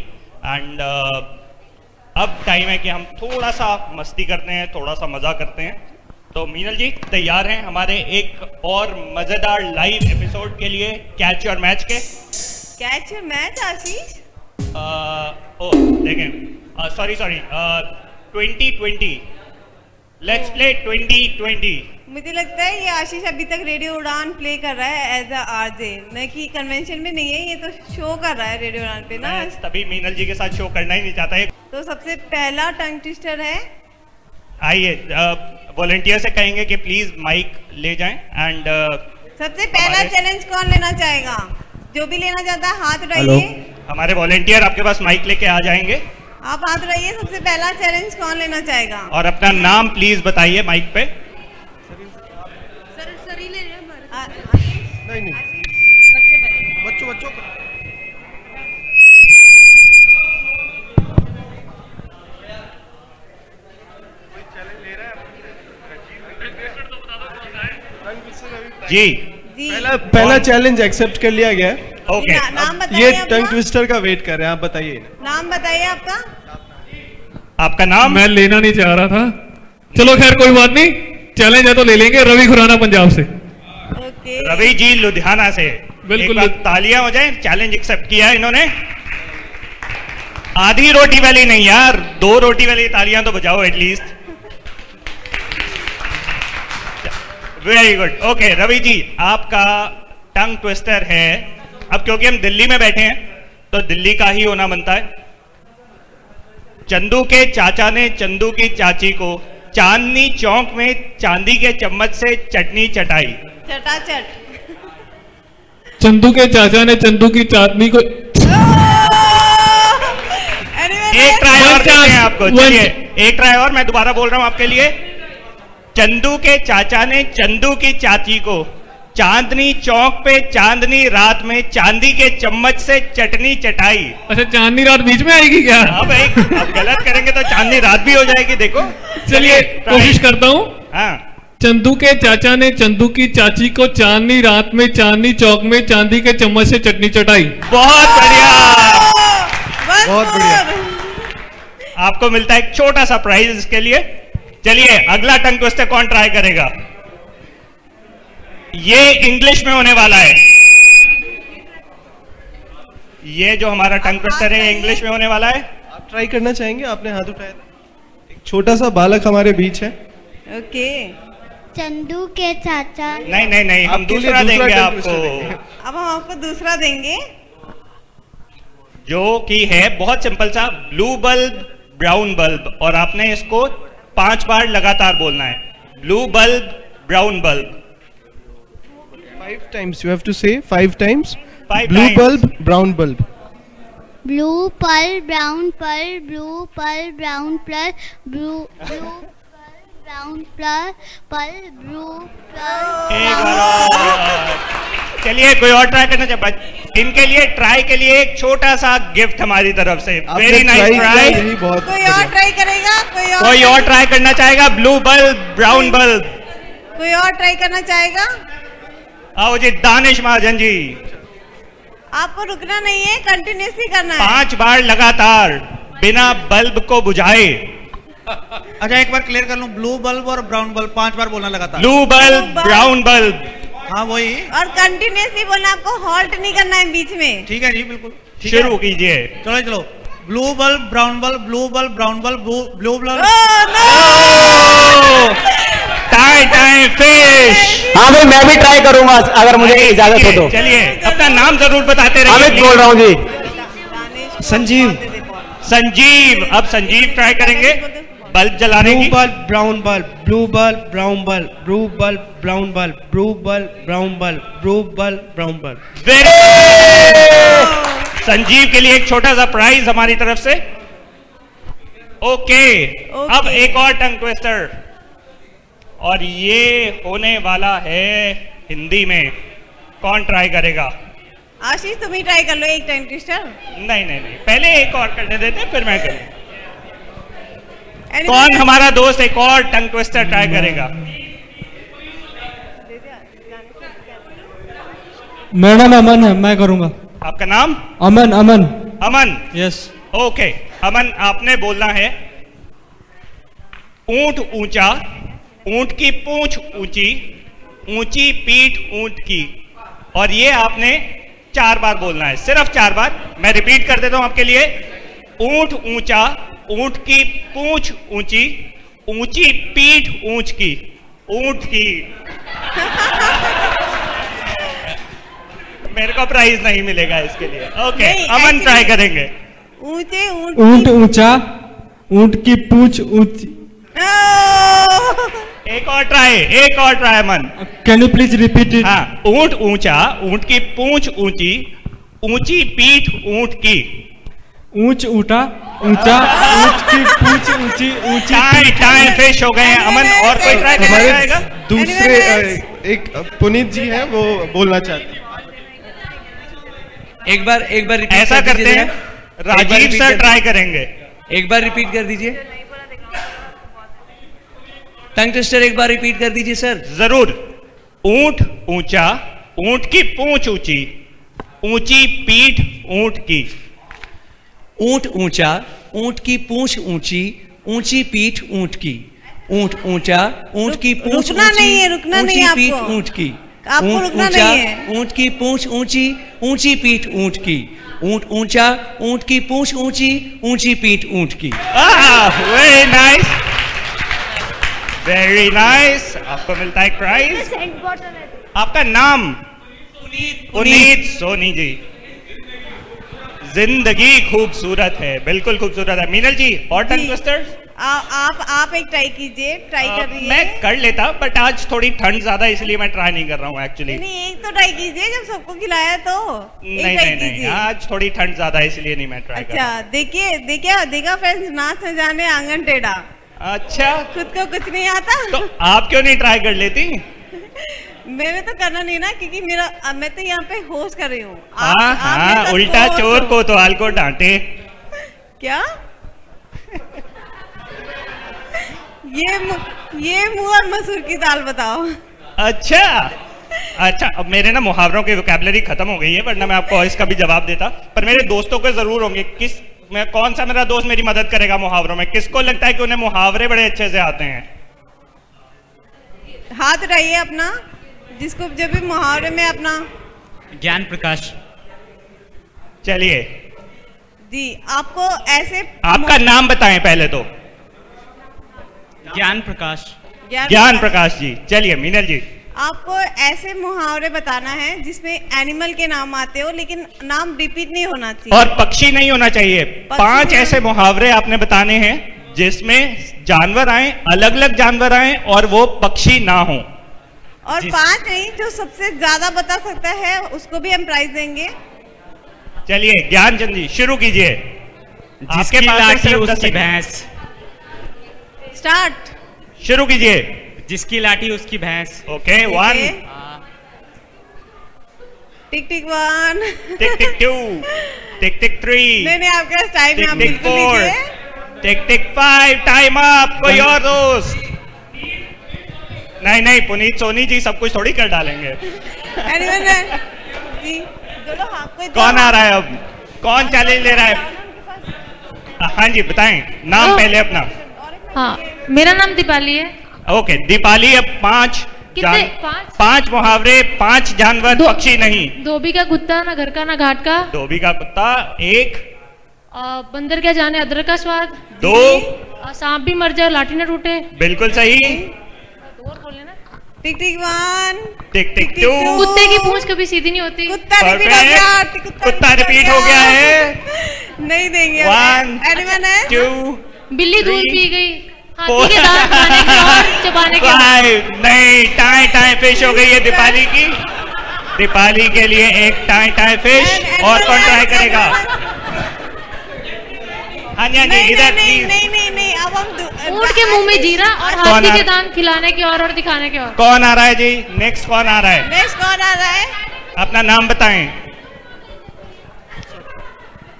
S7: एंड अब टाइम है कि हम थोड़ा सा मस्ती करते हैं, थोड़ा सा मजा करते हैं। तो मीनल जी तैयार हैं हमारे एक और मजेदार लाइव एपिसोड के लिए, कैच योर मैच के?
S8: कैच योर मैच आशीष?
S7: देखें, सॉरी 2020, लेट्स प्ले 2020।
S8: मुझे लगता है ये आशीष अभी तक रेडियो उड़ान प्ले कर रहा है एज अ आरजे, न कि कन्वेंशन में नहीं है, ये तो शो कर रहा है रेडियो उड़ान पे ना।
S7: तभी मीनल जी के साथ शो करना ही नहीं चाहता है।
S8: तो सबसे पहला टंग ट्विस्टर है,
S7: आइए वॉलंटियर से कहेंगे कि प्लीज माइक ले जाएं। एंड
S8: सबसे पहला चैलेंज कौन लेना चाहेगा? जो भी लेना चाहता है हाथ उठाइए।
S7: हमारे वॉलंटियर आपके पास माइक लेके आ जाएंगे,
S8: आप हाथ उठाइए। सबसे पहला चैलेंज कौन लेना चाहेगा?
S7: और अपना नाम प्लीज बताइए माइक पे।
S8: सर ही ले रहे हैं
S5: नहीं बच्चों
S7: जी
S9: पहला चैलेंज एक्सेप्ट कर लिया गया है।
S7: ओके,
S8: नाम बताइए।
S9: ये टंग ट्विस्टर का वेट कर रहे हैं, आप बताइए।
S8: नाम बताइए आपका।
S7: आपका नाम?
S3: मैं लेना नहीं चाह रहा था, चलो खैर कोई बात नहीं, चैलेंज है तो ले लेंगे। रवि खुराना पंजाब से।
S7: रवि जी लुधियाना से। बिल्कुल, तालियां हो जाए, चैलेंज एक्सेप्ट किया है इन्होंने। आधी रोटी वाली नहीं यार, 2 रोटी वाली तालियां तो बजाओ at least. Very good. Okay Ravi ji, आपका टंग ट्विस्टर है, अब क्योंकि हम दिल्ली में बैठे हैं तो दिल्ली का ही होना बनता है। चंदू के चाचा ने चंदू की चाची को चांदनी चौक में चांदी के चम्मच से चटनी चटाई।
S8: चटाचट।
S3: चंदू के चाचा ने चंदू की चाटनी को
S7: एक ट्राई और देते हैं आपको। चलिए एक ट्राई और, मैं दोबारा बोल रहा हूं आपके लिए। चंदू के चाचा ने चंदू की चाची को चांदनी चौक पे चांदनी रात में चांदी के चम्मच से चटनी चटाई।
S3: अच्छा, चांदनी रात बीच में आएगी क्या?
S7: अब गलत करेंगे तो चांदनी रात भी हो जाएगी। देखो,
S3: चलिए कोशिश करता हूँ।
S7: हाँ।
S3: चंदू के चाचा ने चंदू की चाची को चांदनी रात में चांदनी चौक में चांदी के चम्मच से चटनी चटाई।
S7: बहुत बढ़िया,
S5: बहुत बढ़िया।
S7: आपको मिलता है एक छोटा सा प्राइज इसके लिए। चलिए अगला टंग ट्विस्टर कौन ट्राई करेगा? ये इंग्लिश में होने वाला है। ये जो हमारा टंग ट्विस्टर है इंग्लिश में होने वाला है।
S9: आप ट्राई करना चाहेंगे? आपने हाथ उठाया था। एक छोटा सा बालक हमारे बीच है।
S8: ओके।
S10: चंदू के चाचा।
S7: नहीं, हम दूसरा देंगे आपको।
S8: अब हम आपको दूसरा देंगे
S7: जो कि है बहुत सिंपल सा, ब्लू बल्ब ब्राउन बल्ब, और आपने इसको 5 बार लगातार बोलना है। Blue bulb brown bulb.
S9: 5 times you have to say 5 times.
S7: 5
S9: Blue
S7: times.
S9: bulb, brown bulb.
S10: Blue pearl, brown pearl, blue pearl, brown pearl, blue pearl, brown pearl, blue pearl.
S7: एक बार और। चलिए कोई और ट्राई करना चाहे? इनके लिए ट्राई के लिए एक छोटा सा गिफ्ट हमारी तरफ से। Very nice try.
S8: कोई और ट्राई करेगा?
S7: कोई और ट्राई करना चाहेगा? Blue bulb brown bulb.
S8: कोई और ट्राई करना चाहेगा?
S7: आओ जी दानिश महाजन जी।
S8: आपको रुकना नहीं है, कंटिन्यूसली करना है।
S7: 5 बार लगातार बिना बल्ब को बुझाए।
S6: अच्छा एक बार क्लियर कर लूं, ब्लू बल्ब और ब्राउन बल्ब 5 बार बोलना लगातार।
S7: Blue bulb brown bulb.
S6: हाँ वही।
S8: और कंटिन्यूसली बोलना, आपको हॉल्ट नहीं करना है बीच में।
S6: ठीक है जी, बिल्कुल
S7: शुरू कीजिए।
S6: चलो blue bulb brown bulb, blue bulb brown bulb, blue bulb.
S7: Time fish.
S1: हाँ भाई, मैं भी ट्राई करूंगा अगर मुझे इजाजत हो तो।
S7: चलिए अपना नाम जरूर बताते रहिए।
S1: अमित बोल रहा हूँ जी।
S7: संजीव। अब संजीव ट्राई करेंगे बल्ब जलाने की।
S9: Blue bulb, brown bulb, blue bulb, brown bulb, blue bulb, brown bulb, blue bulb, brown bulb, blue bulb, brown bulb.
S7: Sanjeev के लिए एक छोटा सा प्राइज हमारी तरफ से। ओके, अब एक और टंग ट्विस्टर, और ये होने वाला है हिंदी में। कौन ट्राई करेगा?
S8: आशीष तुम ही ट्राई कर लो एक टंग ट्विस्टर।
S7: नहीं नहीं नहीं, पहले एक और करने देते फिर मैं करूँ। कौन हमारा दोस्त एक और टंग ट्विस्टर ट्राई करेगा?
S11: मेरा नाम अमन है, मैं करूंगा।
S7: आपका नाम?
S11: अमन। अमन।
S7: अमन,
S11: यस।
S7: ओके अमन, आपने बोलना है ऊंट ऊंचा, ऊंट की पूंछ ऊंची, ऊंची पीठ ऊंट की, और ये आपने 4 बार बोलना है, सिर्फ 4 बार। मैं रिपीट कर देता हूं आपके लिए। ऊंट ऊंचा, ऊंट की पूंछ ऊंची, ऊंची पीठ ऊंच की, ऊंट की। मेरे को प्राइज नहीं मिलेगा इसके लिए। ओके, अमन ट्राई करेंगे।
S8: ऊंचे
S11: ऊंट ऊंचा, ऊंट की पूंछ ऊंची।
S7: एक और try Aman.
S11: Can you please repeat it?
S7: हाँ, ऊंट ऊंचा, ऊंट की पूंछ ऊंची, ऊंची पीठ ऊंट की।
S11: ऊंच ऊंटा, ऊंचा, ऊंट की पूंछ ऊंची, ऊंची।
S7: टाइम फिश हो गए हैं अमन। और कोई ट्राई करना चाहेगा?
S12: दूसरे एक पुनीत जी हैं, वो बोलना चाहते हैं।
S13: एक बार रिपीट
S7: ऐसा करते हैं, राजीव सर ट्राई करेंगे।
S13: एक बार रिपीट कर दीजिए। टंग ट्विस्टर एक बार रिपीट कर दीजिए सर।
S7: जरूर। ऊंट ऊंचा, ऊंट की पूंछ ऊंची, ऊंची पीठ ऊंट की।
S13: ऊंट ऊंचा, ऊंट की पूंछ ऊंची, ऊंची पीठ ऊंट की। ऊंट ऊंचा, ऊंट की पूंछ ऊंची, ऊंची पीठ ऊंट की।
S8: आपको रुकना नहीं है।
S13: ऊंट की पूंछ ऊंची, ऊंची पीठ ऊंट की। ऊंट ऊंचा, ऊंट की पूंछ ऊंची, ऊंची पीठ ऊंट की।
S7: Very nice, very nice. आपको मिलता है प्राइज। आपका नाम? पुनीत सोनी जी। जिंदगी खूबसूरत है, बिल्कुल खूबसूरत है। मीनल जी, और टंग ट्विस्टर्स?
S8: आप एक ट्राई कीजिए। ट्राई कर रही है।
S7: मैं कर लेता, बट आज थोड़ी ठंड ज्यादा, इसलिए मैं ट्राई नहीं कर रहा हूँ एक्चुअली।
S8: नहीं, एक तो ट्राई कीजिए, जब सबको खिलाया तो
S7: नहीं, आज थोड़ी ठंड ज्यादा है, इसलिए नहीं मैं ट्राई कर रहा।
S8: अच्छा, देखा फ्रेंड्स, नाच न जाने आंगन टेढ़ा।
S7: अच्छा,
S8: खुद को कुछ नहीं आता
S7: तो आप क्यों नहीं ट्राई कर लेती?
S8: मैंने तो करना नहीं ना, क्योंकि मैं तो यहाँ पे होस्ट कर रही हूँ।
S7: हाँ, उल्टा चोर को तो हाल को डांटे।
S8: क्या? ये मुंह और मसूर की दाल बताओ।
S7: अच्छा, अब मेरे ना मुहावरों की वोकैबुलरी खत्म हो गई है, वरना मैं आपको इसका भी जवाब देता। पर मेरे दोस्तों के जरूर होंगे। कौन सा मेरा दोस्त मेरी मदद करेगा मुहावरों में? किसको लगता है कि उन्हें मुहावरे बड़े अच्छे से आते हैं?
S8: हाथ उठाइए अपना, जिसको जब भी मुहावरे में अपना।
S14: ज्ञान प्रकाश।
S7: चलिए
S8: जी, आपको ऐसे।
S7: आपका नाम बताएं पहले तो।
S14: ज्ञान प्रकाश।
S7: ज्ञान प्रकाश जी। चलिए मीनल जी,
S8: आपको ऐसे मुहावरे बताना है जिसमें एनिमल के नाम आते हो, लेकिन नाम रिपीट नहीं होना चाहिए
S7: और पक्षी नहीं होना चाहिए। 5 ऐसे मुहावरे आपने बताने हैं जिसमें जानवर आए, अलग अलग जानवर आए, और वो पक्षी ना हो।
S8: और 5 नहीं, जो सबसे ज्यादा बता सकता है उसको भी हम प्राइज देंगे।
S7: चलिए ज्ञानचंद जी, शुरू कीजिए।
S14: जिसकी लाठी उसकी भैंस।
S8: स्टार्ट।
S7: शुरू कीजिए।
S14: जिसकी लाठी उसकी भैंस।
S7: ओके, 1।
S8: टिक टिक 1।
S7: टिक टिक 2। टिक टिक 3।
S8: नहीं, आपका टाइम है, आप बिल्कुल लीजिए।
S7: टिक टिक 5। Time up. कोई और दोस्त? नहीं, पुनीत सोनी जी सब कुछ थोड़ी कर डालेंगे।
S8: जी,
S7: कौन आ रहा है अब? कौन चैलेंज ले रहा है? हाँ जी, बताएं नाम पहले अपना।
S15: हाँ, मेरा नाम दीपाली है।
S7: ओके, दीपाली। अब 5 मुहावरे, 5 जानवर, पक्षी नहीं।
S15: धोबी का कुत्ता, ना घर का ना घाट का।
S7: धोबी का कुत्ता 1।
S15: बंदर क्या जाने अदरक का स्वाद।
S7: 2।
S15: सांप भी मर जाए लाठी न टूटे।
S7: बिल्कुल सही।
S8: टिक टिक 1।
S7: टिक टिक 2।
S15: कुत्ते की पूंछ कभी सीधी नहीं होती।
S8: कुत्ता रिपीट हो गया।
S7: कुत्ता रिपीट हो गया है।
S8: नहीं देंगे।
S7: 1 2।
S15: बिल्ली दूध पी गई। हाथी के दांत खाने के और चबाने के।
S7: 5 नहीं, टाई फिश हो गई है दीपाली की। दीपाली के लिए एक टाई फिश। और कौन ट्राई करेगा? हाँ जी इधर प्लीज।
S8: नहीं अब हम
S15: ऊंट के मुंह में जीरा और हाथी के दांत खिलाने के और दिखाने के और।
S7: कौन आ रहा है जी? नेक्स्ट कौन आ रहा है?
S8: नेक्स्ट कौन आ रहा है?
S7: अपना नाम बताएं।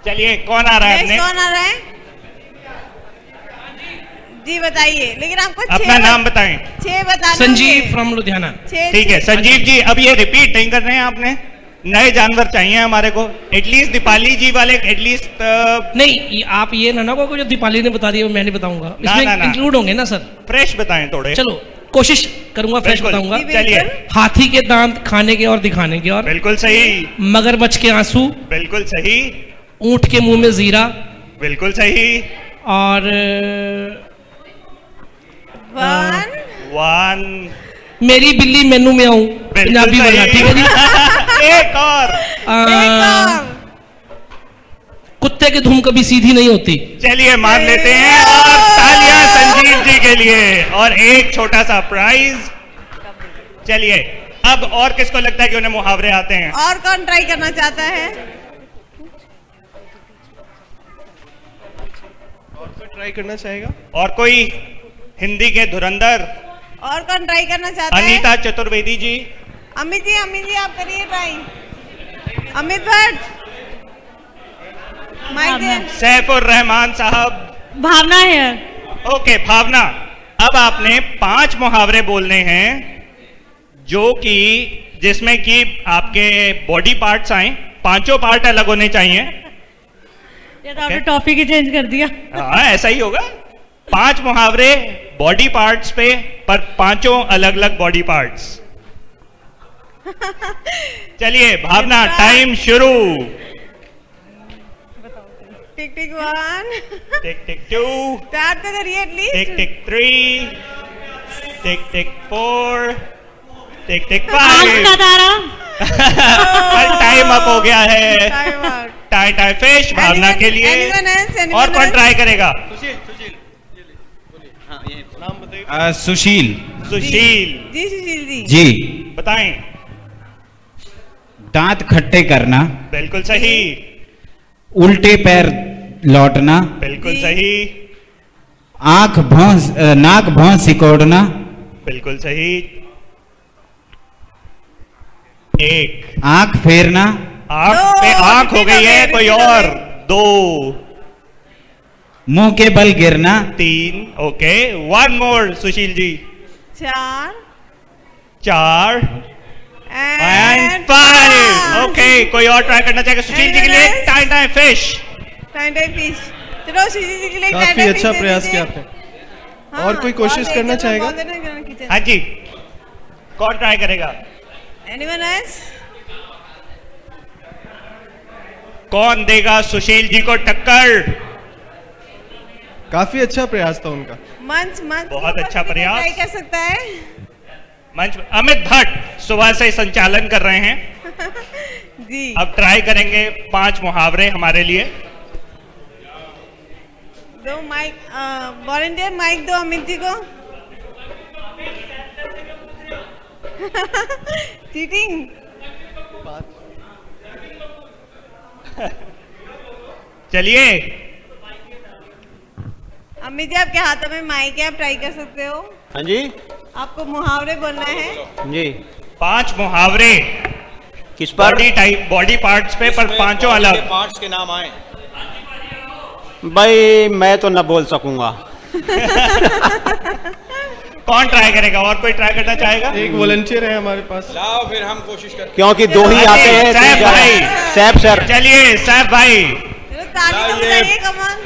S7: चलिए कौन आ रहा है?
S8: नेक्स्ट कौन आ रहा है? जी बताइए, लेकिन आपको
S7: अपना नाम बताएं।
S8: 6 बताना।
S9: संजीव फ्रॉम लुधियाना।
S7: ठीक है संजीव जी, अब ये रिपीट नहीं कर रहे हैं आपने, नए जानवर चाहिए हमारे को। एटलीस्ट दीपाली जी वाले एटलीस्ट
S9: नहीं, आप ये ना को जो दीपाली ने बता दिया मैं नहीं बताऊंगा, इसमें इंक्लूड होंगे ना सर।
S7: फ्रेश बताएं थोड़े।
S9: चलो कोशिश करूंगा, फ्रेश बताऊंगा।
S7: चलिए।
S9: हाथी के दांत खाने के और दिखाने के और।
S7: बिल्कुल सही।
S9: मगरमच्छ के आंसू।
S7: बिल्कुल सही।
S9: ऊंट के मुंह में जीरा।
S7: बिल्कुल सही।
S9: और
S7: 1
S9: मेरी बिल्ली मेनू में आऊं, पंजाबी वाला। ठीक है जी।
S7: एक और।
S9: कुत्ते की धूम कभी सीधी नहीं होती।
S7: चलिए मान लेते हैं, और तालियां संजीव जी के लिए, और एक छोटा सा प्राइज। चलिए अब और किसको लगता है कि उन्हें मुहावरे आते हैं?
S8: और कौन ट्राई करना चाहता है?
S12: और कोई ट्राई करना चाहेगा?
S7: और कोई हिंदी के धुरंधर?
S8: और कौन ट्राई करना चाहता है?
S7: अनीता चतुर्वेदी जी।
S8: अमित जी आप करिए ट्राई। अमित भट्ट,
S7: सैफुर रहमान साहब।
S15: भावना है।
S7: ओके भावना, अब आपने 5 मुहावरे बोलने हैं जो कि जिसमें कि आपके बॉडी पार्ट्स आए, 5 पार्ट अलग होने चाहिए।
S15: ये तो आपने टॉपिक ही चेंज कर दिया।
S7: हाँ ऐसा ही होगा। 5 मुहावरे बॉडी पार्ट्स पे, पर 5 अलग अलग बॉडी पार्ट्स। चलिए भावना, टाइम शुरू।
S8: टिक टिक 1,
S7: टिक टिक 2,
S8: स्टार्ट तो करिए एटलीस्ट।
S7: टिक टिक 3, टिक टिक 4, टिक टिक 5। पर टाइम अप हो गया है। टाई फिश भावना के लिए। और कौन ट्राई करेगा?
S16: सुशील।
S7: सुशील
S8: जी। सुशील जी
S16: जी
S7: बताएं।
S16: दांत खट्टे करना।
S7: बिल्कुल सही।
S16: उल्टे पैर लौटना।
S7: बिल्कुल सही।
S16: नाक भौं सिकोड़ना।
S7: बिल्कुल सही। 1
S16: आंख फेरना।
S7: आंख पे आंख हो गई है। कोई और? 2
S16: मुंह के बल गिरना।
S7: 3 okay. 1 more Sushil ji. 4 and 5 okay. कोई और ट्राई करना चाहेगा सुशील जी के लिए? Tie fish.
S8: चलो सुशील जी के लिए
S12: काफी अच्छा प्रयास किया आपने। और कोई कोशिश करना चाहेगा?
S7: हाँ जी, कौन ट्राई करेगा?
S8: Anyone else?
S7: कौन देगा सुशील जी को टक्कर?
S12: काफी अच्छा प्रयास था उनका।
S8: मंच
S7: बहुत अच्छा प्रयास।
S8: ट्राई कर सकता है
S7: मंच। अमित भट्ट सुबह से संचालन कर रहे हैं।
S8: जी
S7: अब ट्राई करेंगे 5 मुहावरे हमारे लिए।
S8: दो माइक, वॉलंटियर माइक दो अमित जी को। चीटिंग।
S7: चलिए
S8: अमित जी आपके हाथों में माइक है, आप ट्राई कर सकते हो।
S1: हाँ जी।
S8: आपको मुहावरे बोलना है
S1: जी।
S7: 5 मुहावरे
S1: किस पर?
S7: बॉडी पार्ट्स पे, पर 5 अलग
S16: पार्ट्स के नाम आए।
S1: भाई मैं तो न बोल सकूंगा।
S7: कौन ट्राई करेगा? और कोई ट्राई करना चाहेगा?
S12: एक वॉलंटियर है हमारे पास।
S16: लाओ फिर हम कोशिश करते हैं।
S1: क्योंकि 2 ही आते हैं।
S7: सैफ भाई।
S1: सैफ सर।
S7: चलिए सैफ भाई।
S8: ताली तो बजाइए, कमान।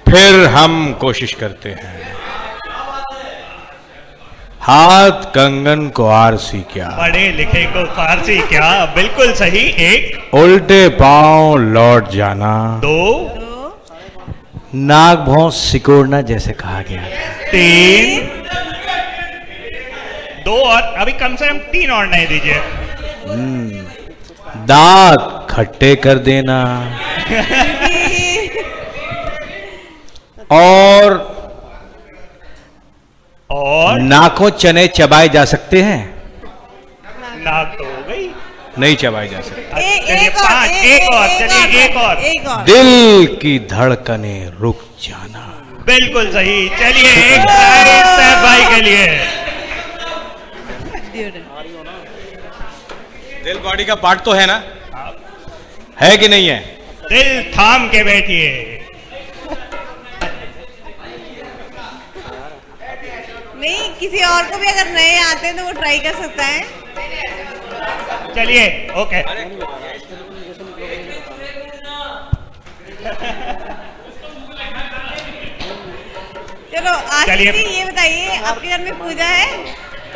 S17: फिर हम कोशिश करते हैं। हाथ कंगन को आरसी क्या,
S7: पढ़े लिखे को फारसी क्या। बिल्कुल सही। 1
S17: उल्टे पांव लौट जाना।
S7: 2
S17: नाक भौं सिकोड़ना जैसे कहा गया।
S7: 3 2 और अभी कम से कम 3 और नहीं दीजिए।
S17: दांत खट्टे कर देना। और
S7: और
S17: नाकों चने चबाए जा सकते हैं।
S7: नाक तो हो गई।
S17: नहीं चबाई जा सकती।
S7: एक और चलिए एक और
S17: दिल की धड़कनें रुक जाना।
S7: बिल्कुल सही। चलिए एक प्राइज सैफ भाई के लिए।
S16: दिल बॉडी का पार्ट तो है ना, है कि नहीं है?
S7: दिल थाम के बैठिए।
S8: नहीं, किसी और को भी अगर नए आते हैं तो वो ट्राई कर सकता है।
S7: चलिए ओके।
S8: चलो आशीष जी ये बताइए, आपके घर में पूजा है?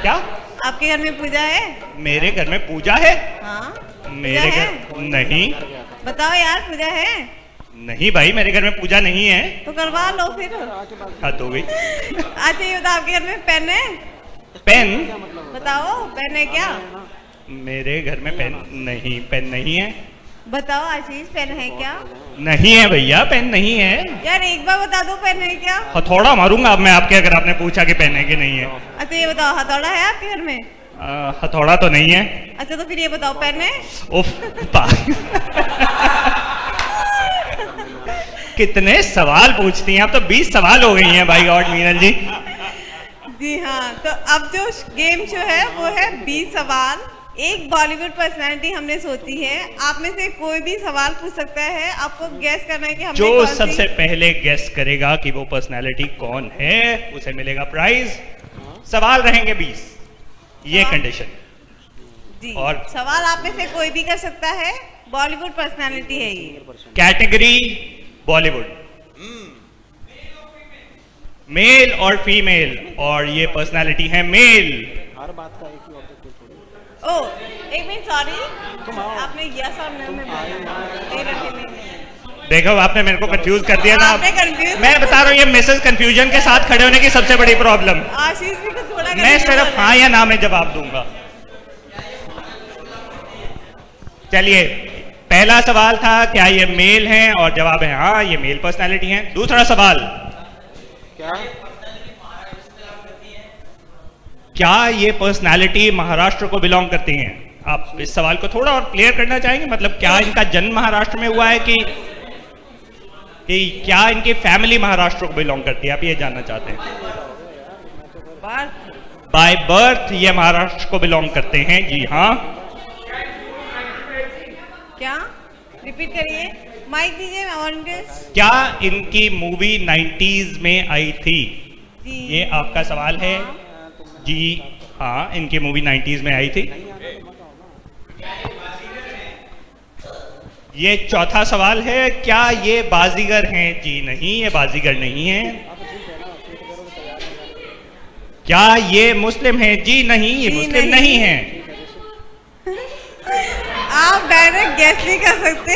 S7: क्या
S8: आपके घर में पूजा है?
S7: मेरे घर में पूजा है?
S8: हाँ
S7: मेरे घर नहीं।
S8: बताओ यार, पूजा है?
S7: नहीं भाई, मेरे घर में पूजा नहीं है।
S8: तो करवा लो फिर।
S7: हद हो गई।
S8: अच्छा ये बताओ, आपके घर में पेन है?
S7: पेन?
S8: बताओ पेन है क्या?
S7: मेरे घर में पेन नहीं, पेन नहीं है।
S8: बताओ आशीष, पेन है क्या?
S7: नहीं है भैया, पेन नहीं है।
S8: यार एक बार बता दो, पेन है क्या?
S7: हथौड़ा मारूंगा अब मैं आपके, अगर आपने पूछा कि पेन है कि नहीं है।
S8: अच्छा ये बताओ, हथौड़ा है आपके घर में?
S7: हथौड़ा तो नहीं है।
S8: अच्छा तो फिर ये बताओ, पेन है?
S7: कितने सवाल पूछती हैं आप, तो 20 सवाल हो गई हैं भाई गॉड मीनल जी।
S8: जी हाँ, तो अब जो गेम शो है वो है 20 सवाल। एक बॉलीवुड पर्सनालिटी हमने सोची है, आप में से कोई भी सवाल पूछ सकता है। आपको गैस करना है कि हमने
S7: जो
S8: कौन सी...
S7: सबसे पहले गैस करेगा कि वो पर्सनालिटी कौन है उसे मिलेगा प्राइज। सवाल रहेंगे 20, ये कंडीशन।
S8: जी
S7: और
S8: सवाल आप में से कोई भी कर सकता है, बॉलीवुड पर्सनालिटी है ये।
S7: कैटेगरी बॉलीवुड, मेल और फीमेल, और ये पर्सनालिटी है मेल।
S1: हर बात का एक ही ऑब्जेक्टिव थोड़ी।
S8: ओह एक मिनट, सॉरी आपने यस और नो में
S7: देखो आपने मेरे को कंफ्यूज कर दिया ना।
S8: आपने कंफ्यूज,
S7: मैं बता रहा हूँ, ये मिसेस कंफ्यूजन के साथ खड़े होने की सबसे बड़ी प्रॉब्लम।
S8: आशीष भी तो थोड़ा
S7: मैं सिर्फ हाँ या ना में जवाब दूंगा। चलिए पहला सवाल था क्या ये मेल हैं, और जवाब है हाँ ये मेल पर्सनालिटी हैं। दूसरा सवाल, क्या ये पर्सनालिटी महाराष्ट्र को बिलोंग करती हैं? आप इस सवाल को थोड़ा और क्लियर करना चाहेंगे, मतलब क्या इनका जन्म महाराष्ट्र में हुआ है कि क्या इनकी फैमिली महाराष्ट्र को बिलोंग करती है, आप ये जानना चाहते हैं? बाय बर्थ ये महाराष्ट्र को बिलोंग करते हैं, जी हाँ।
S8: क्या रिपीट करिए, माइक दीजिए।
S7: क्या इनकी मूवी 90s में आई थी? ये आपका सवाल है। जी हाँ, इनकी मूवी 90s में आई थी। ये चौथा सवाल है, क्या ये बाजीगर हैं? जी नहीं, ये बाजीगर नहीं है। क्या ये मुस्लिम हैं? जी नहीं, ये मुस्लिम नहीं है।
S8: आप डायरेक्ट गैस नहीं कर सकते।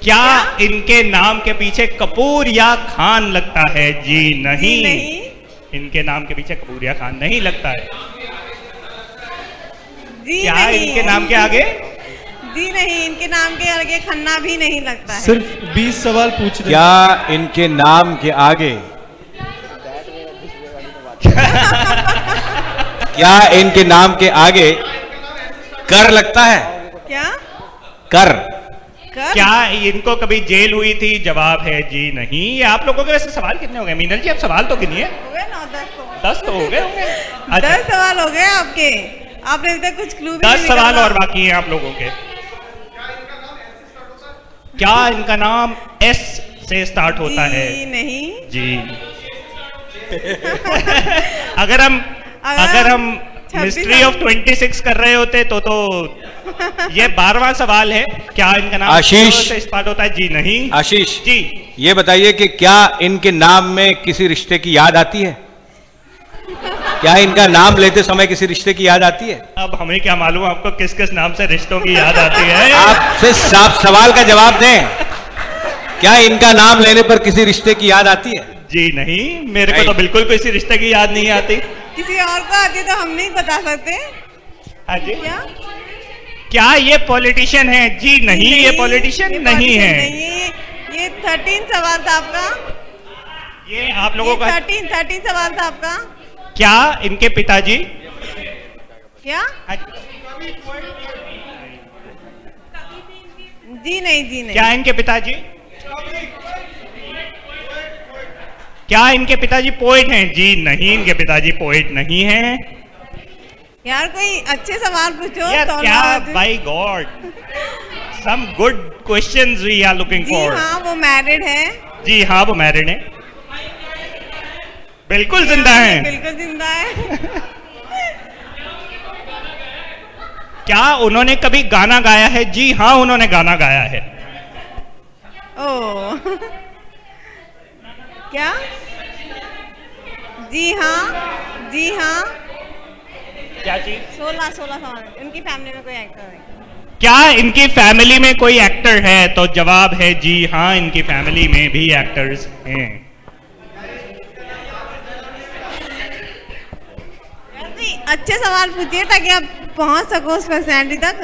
S7: क्या इनके नाम के पीछे कपूर या खान लगता है? जी नहीं, इनके नाम के पीछे कपूर या खान नहीं लगता है।
S8: जी
S7: क्या
S8: नहीं।
S7: इनके नाम के आगे?
S8: जी नहीं, इनके नाम के आगे खन्ना भी नहीं लगता है।
S11: सिर्फ 20 सवाल पूछ रहे।
S17: क्या इनके नाम के आगे क्या इनके नाम के आगे कर लगता है?
S8: क्या
S17: कर?
S7: क्या इनको कभी जेल हुई थी? जवाब है जी नहीं। ये आप लोगों के वैसे सवाल कितने हो गए मीनल जी? आप सवाल तो गिनिए। 10 तो हो गए होंगे।
S8: 10 सवाल हो गए आपके, आपने अभी तक कुछ क्लू भी
S7: 10 सवाल और बाकी हैं आप लोगों के। क्या इनका नाम एस से स्टार्ट होता है?
S8: नहीं
S7: जी। अगर हम मिस्ट्री ऑफ 26 कर रहे होते तो ये 12वां सवाल है। क्या इनका नाम
S17: आशीष
S7: से स्टार्ट होता है? जी नहीं।
S17: आशीष
S7: जी,
S17: ये बताइए कि क्या इनके नाम में किसी रिश्ते की याद आती है? क्या इनका नाम लेते समय किसी रिश्ते की याद आती है?
S7: अब हमें क्या मालूम आपको किस किस नाम से रिश्तों की याद आती है?
S17: आपसे साफ सवाल का जवाब दें। क्या इनका नाम लेने पर किसी रिश्ते की याद आती है?
S7: जी नहीं, मेरे को तो बिल्कुल किसी रिश्ते की याद नहीं आती।
S8: किसी और को आती तो हम नहीं बता सकते।
S7: हाँ जी। क्या ये पॉलिटिशियन है? जी नहीं, ये पॉलिटिशियन नहीं है।
S8: ये 13 सवाल था आपका।
S7: ये आप लोगों का
S8: 13 सवाल था आपका।
S7: क्या इनके पिताजी
S8: क्या? जी नहीं।
S7: क्या इनके पिताजी पोएट हैं? जी नहीं, इनके पिताजी पोएट नहीं हैं।
S8: यार कोई अच्छे सवाल पूछो।
S7: यार क्या, by god, some good questions we are looking for.
S8: जी हाँ, वो मैरिड है।
S7: जी हाँ, वो मैरिड है, बिल्कुल जिंदा है।
S8: बिल्कुल जिंदा है।
S7: क्या उन्होंने कभी गाना गाया है? जी हाँ, उन्होंने गाना गाया है।
S8: ओ क्या? जी हाँ।
S7: क्या चीज?
S8: 16 सवाल। उनकी फैमिली में कोई एक्टर है?
S7: क्या इनकी फैमिली में कोई एक्टर है? तो जवाब है जी हाँ, इनकी फैमिली में भी एक्टर्स हैं।
S8: अच्छे सवाल पूछिए ताकि आप पहुंच सको उस पर्सनैलिटी तक।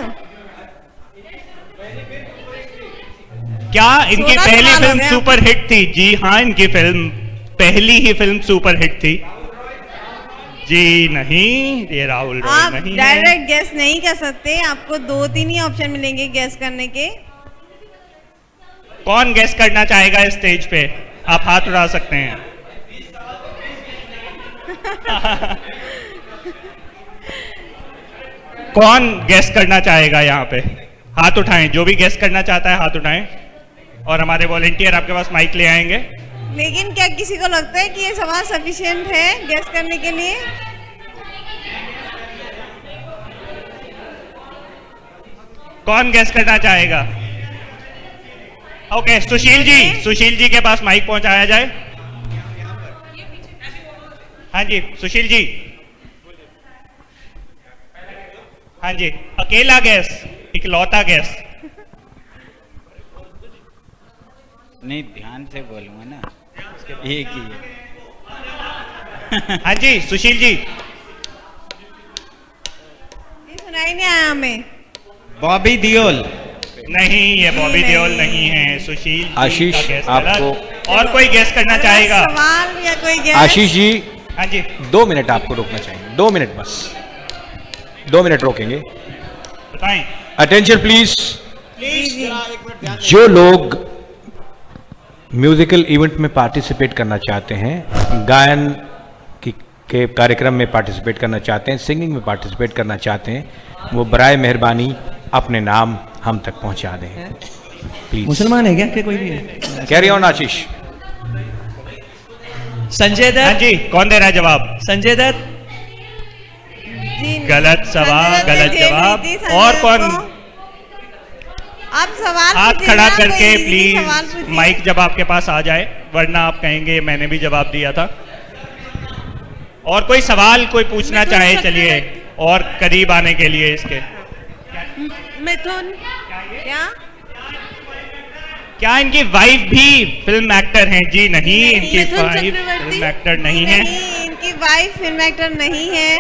S7: क्या इनकी पहली फिल्म सुपर हिट थी? जी हाँ, इनकी पहली ही फिल्म सुपर हिट थी। जी नहीं, ये राहुल
S8: आप
S7: नहीं
S8: डायरेक्ट गेस नहीं कर सकते, आपको 2-3 ही ऑप्शन मिलेंगे गेस करने के।
S7: कौन गेस करना चाहेगा इस स्टेज पे? आप हाथ उठा सकते हैं। कौन गेस करना चाहेगा यहाँ पे? हाथ उठाएं, जो भी गेस करना चाहता है हाथ उठाएं, और हमारे वॉलंटियर आपके पास माइक ले आएंगे।
S8: लेकिन क्या किसी को लगता है कि ये सवाल सफिशिएंट है गेस करने के लिए?
S7: कौन गेस करना चाहेगा? ओके, सुशील जी के पास माइक पहुंचाया जाए। हाँ जी, सुशील जी। हाँ जी, अकेला गैस, इकलौता गैस।
S18: नहीं, ध्यान से बोलूंगा ना, एक ही है।
S7: हाँ जी, सुशील जी।
S8: सुनाई नहीं आया हमें।
S18: बॉबी देओल।
S7: नहीं, ये बॉबी देओल नहीं है। सुशील जी
S17: आशीष,
S7: का गैस
S17: आपको
S7: गलत। और कोई गैस करना चाहेगा?
S8: सवाल या कोई गैस?
S17: आशीष जी,
S7: हाँ जी,
S17: 2 मिनट आपको रोकना चाहिए। 2 मिनट बस, 2 मिनट रोकेंगे।
S7: बताएं।
S17: Attention please. जो लोग म्यूजिकल इवेंट में पार्टिसिपेट करना चाहते हैं, गायन के कार्यक्रम में पार्टिसिपेट करना चाहते हैं, सिंगिंग में पार्टिसिपेट करना चाहते हैं, वो बराए मेहरबानी अपने नाम हम तक पहुंचा दें प्लीज।
S13: मुसलमान है क्या कि कोई भी है?
S17: कैरी ऑन आशीष।
S13: संजय दत्त।
S7: हाँ जी, कौन दे रहा है जवाब?
S13: संजय दत्त।
S7: गलत सवाल, गलत जवाब। और कौन?
S8: आप सवाल
S7: हाथ खड़ा करके प्लीज,
S8: प्लीज
S7: माइक जब आपके पास आ जाए, वरना आप कहेंगे मैंने भी जवाब दिया था। और कोई सवाल कोई पूछना चाहे, चलिए, और करीब आने के लिए इसके।
S8: मिथुन।
S7: क्या इनकी वाइफ भी फिल्म एक्टर हैं? जी नहीं, इनकी वाइफ फिल्म एक्टर नहीं है।
S8: इनकी वाइफ फिल्म एक्टर नहीं है।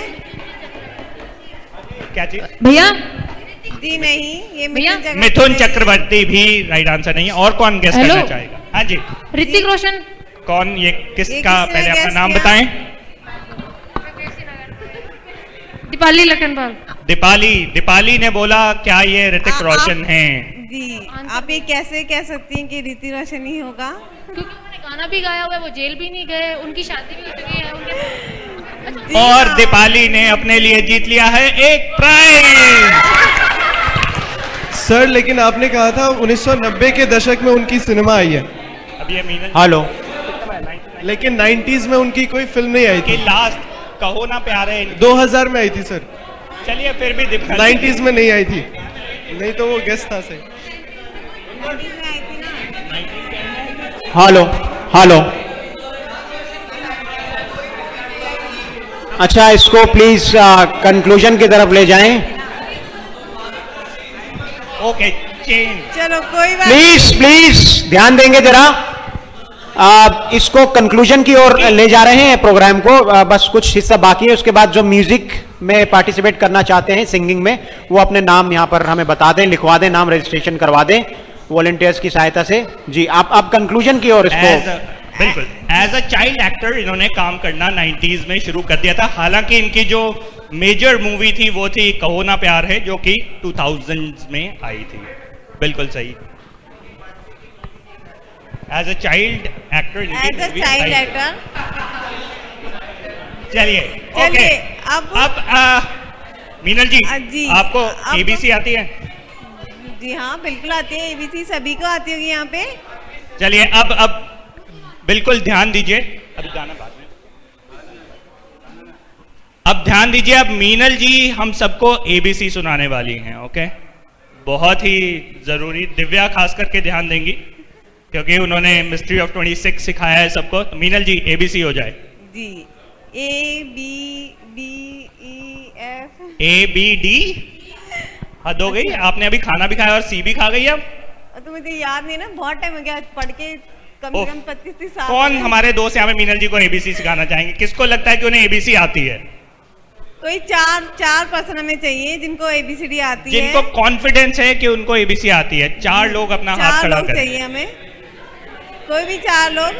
S7: क्या चीज?
S15: भैया
S8: जी नहीं, ये
S7: मिथुन चक्रवर्ती भी राइट आंसर नहीं है। और कौन गेस करना चाहेगा? हाँ जी,
S15: ऋतिक रोशन।
S7: कौन? ये किसका? पहले अपना नाम बताएं।
S15: दीपाली लखनपाल।
S7: दीपाली ने बोला क्या ये ऋतिक रोशन हैं?
S8: जी, आप ये कैसे कह सकती हैं कि ऋतिक रोशन ही होगा?
S15: क्योंकि उन्होंने गाना भी गाया हुआ है, वो जेल भी नहीं गए, उनकी शादी भी हो चुकी है उनके।
S7: और दीपाली ने अपने लिए जीत लिया है एक प्राइज।
S12: सर, लेकिन आपने कहा था 1990 के दशक में उनकी सिनेमा आई है।
S7: अब ये
S17: हेलो,
S12: लेकिन 90s में उनकी कोई फिल्म नहीं आई थी।
S7: लास्ट कहो ना प्यारे
S12: 2000 में आई थी सर।
S7: चलिए, फिर भी
S12: 90s में नहीं आई थी, नहीं तो वो गेस्ट था सही।
S1: हेलो। अच्छा, इसको प्लीज कंक्लूजन की तरफ ले जाएं।
S7: ओके,
S8: चलो कोई बात।
S1: प्लीज ध्यान देंगे जरा। इसको कंक्लूजन की ओर ले जा रहे हैं प्रोग्राम को। बस कुछ हिस्सा बाकी है, उसके बाद जो म्यूजिक में पार्टिसिपेट करना चाहते हैं सिंगिंग में, वो अपने नाम यहाँ पर हमें बता दें, लिखवा दें, नाम रजिस्ट्रेशन करवा दें वॉलंटियर्स की सहायता से। जी, आप कंक्लूजन की ओर इसको
S7: बिल्कुल एज अ चाइल्ड एक्टर इन्होंने काम करना 90s में शुरू कर दिया था। हालांकि इनकी जो मेजर मूवी थी वो थी कहो ना प्यार है, जो कि 2000s में आई थी। बिल्कुल सही। एज अ चाइल्ड एक्टर, चलिए ओके। अब मीनल जी आपको एबीसी आती है?
S8: जी हाँ बिल्कुल आती है, एबीसी सभी को आती होगी यहाँ पे।
S7: चलिए अब बिल्कुल ध्यान दीजिए, अब गाना बाद में। अब ध्यान दीजिए, अब मीनल जी हम सबको एबीसी सुनाने वाली हैं। ओके, बहुत ही जरूरी। दिव्या खास करके ध्यान देंगी क्योंकि उन्होंने मिस्ट्री ऑफ 26 सिखाया है सबको। तो मीनल जी एबीसी हो जाए।
S8: जी A B D E F.
S7: A B D हद हो गई। आपने अभी खाना भी खाया और सी भी खा गई। अब
S8: तो मुझे याद नहीं ना, बहुत टाइम हो गया पढ़ के, कम से कम 25-30 साल।
S7: कौन हमारे दोस्त यहाँ पे मीनल जी को एबीसी सिखाना चाहेंगे? किसको लगता है कि उन्हें एबीसी आती है?
S8: कोई चार पर्सन हमें चाहिए जिनको एबीसीडी आती है,
S7: जिनको कॉन्फिडेंस है कि उनको एबीसी आती है। 4 लोग अपना हाथ खड़ा करें।
S8: चाहिए हमें, कोई भी 4 लोग।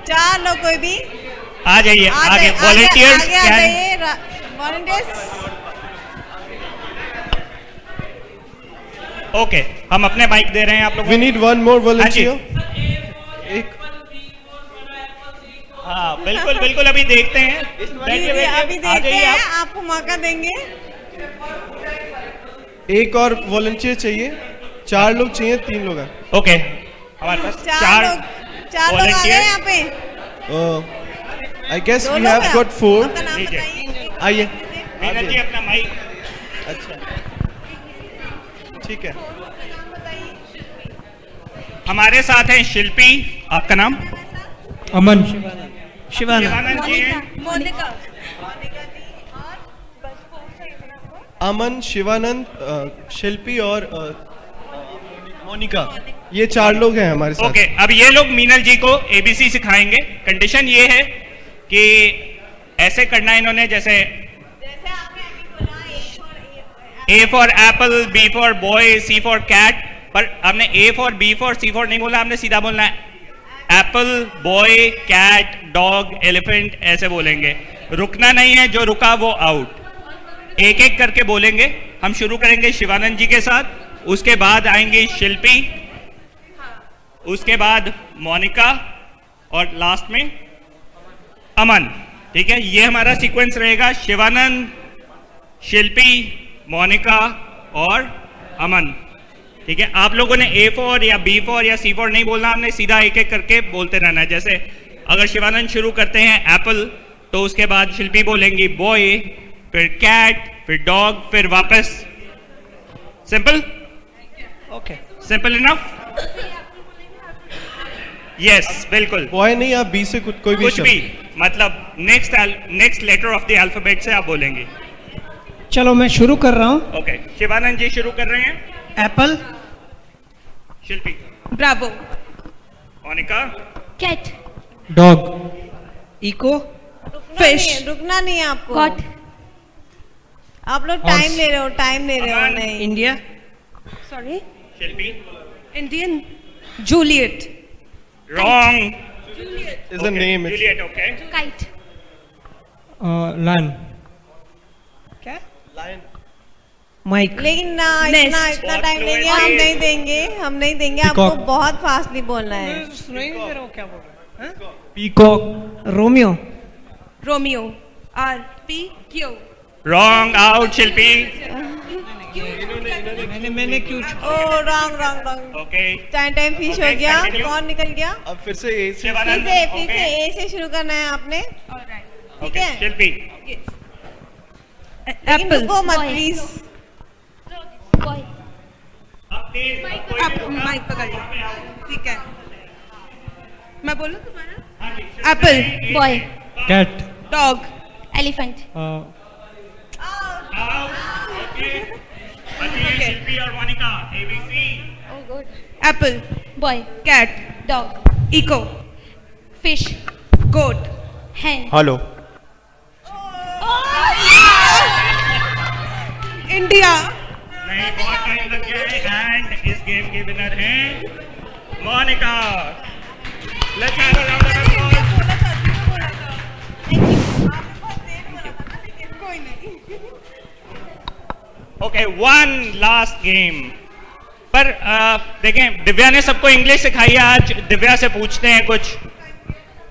S8: चार लोग कोई भी
S7: आ जाइए। आगे वॉलंटियर्स ओके, हम अपने माइक दे रहे हैं आप लोगों को।
S12: We need one more volunteer. एक
S7: हाँ बिल्कुल बिल्कुल, अभी देखते हैं।
S8: अभी देखते हैं, आपको मौका देंगे।
S12: एक और वॉलंटियर चाहिए। 4 लोग चाहिए, 3 लोग हैं।
S7: ओके, हमारे पास 4
S8: लोग आ गए यहाँ पे।
S12: I guess we have got 4. आइए
S7: मीनल जी अपना माइक।
S12: अच्छा ठीक है।
S7: हमारे साथ हैं शिल्पी, आपका नाम?
S11: अमन।
S7: शिवानंद जी हैं।
S12: अमन, शिवानंद, शिल्पी और मोनिका, ये 4 लोग हैं हमारे साथ।
S7: ओके, अब ये लोग मीनल जी को एबीसी सिखाएंगे। कंडीशन ये है कि ऐसे करना है इन्होंने, जैसे A for apple, B for boy, C for cat. पर आपने A for B for C for नहीं बोलना, आपने सीधा बोलना है apple, boy, cat, dog, elephant, ऐसे बोलेंगे। रुकना नहीं है, जो रुका वो आउट। एक एक करके बोलेंगे। हम शुरू करेंगे शिवानंद जी के साथ, उसके बाद आएंगे शिल्पी, उसके बाद मोनिका और लास्ट में अमन। ठीक है, ये हमारा सीक्वेंस रहेगा। शिवानंद, शिल्पी, मोनिका और अमन। ठीक है, आप लोगों ने ए फॉर या बी फॉर या सी फॉर नहीं बोलना, हमने सीधा एक एक करके बोलते रहना है। जैसे अगर शिवानंद शुरू करते हैं एप्पल, तो उसके बाद शिल्पी बोलेंगी बॉय, फिर कैट, फिर डॉग, फिर वापस। Simple? Okay, simple enough? Yes बिल्कुल।
S12: बॉय नहीं, आप बी से कोई भी
S7: मतलब next letter of the alphabet से आप बोलेंगे।
S19: चलो मैं शुरू कर रहा हूँ।
S7: ओके, शिवानंद जी शुरू कर रहे हैं।
S19: Apple.
S7: Shilpi
S8: bravo.
S7: Monica
S2: cat.
S11: Dog.
S19: Echo.
S8: Fish. रुकना नहीं है आपको।
S2: कॉट।
S8: आप लोग टाइम ले रहे हो। नहीं।
S19: India.
S8: Sorry.
S7: Shilpi.
S8: Indian. Juliet.
S7: Wrong.
S12: Is a name.
S7: Juliet, okay.
S2: Kite.
S11: Lion.
S8: क्या?
S12: Lion.
S19: माइक।
S8: लेकिन ना इतना टाइम देंगे हम नहीं देंगे आपको, बहुत फास्टली बोलना है।
S19: सुनाई नहीं दे रहा हूँ क्या बोल रहे हैं?
S11: Peacock.
S19: Romeo.
S8: Romeo. RPQ।
S7: Wrong, out Shilpi.
S19: मैंने क्यों?
S8: रॉन्ग।
S7: ओके,
S8: टाइम फिश हो गया। कौन निकल गया?
S12: अब फिर से ए से
S8: ए से शुरू करना है आपने। ठीक है
S7: शिल्पी।
S8: एप्पल को मत प्लीज। माइक पकड़िए। ठीक है, मैं बोलूं तुम्हारा? Apple.
S2: Boy.
S11: Cat.
S8: Dog.
S2: Elephant.
S7: Shilpi और Monica ABC.
S8: Apple.
S2: Boy.
S8: Cat.
S2: Dog.
S8: Echo.
S2: Fish.
S8: Goat.
S2: hen।
S1: Hello.
S8: India.
S7: बहुत टाइम लग गया है एंड इस गेम की विनर हैं Monica. Let's have a round of applause. Okay, one last game. पर देखें, दिव्या ने सबको इंग्लिश सिखाई है, आज दिव्या से पूछते हैं कुछ।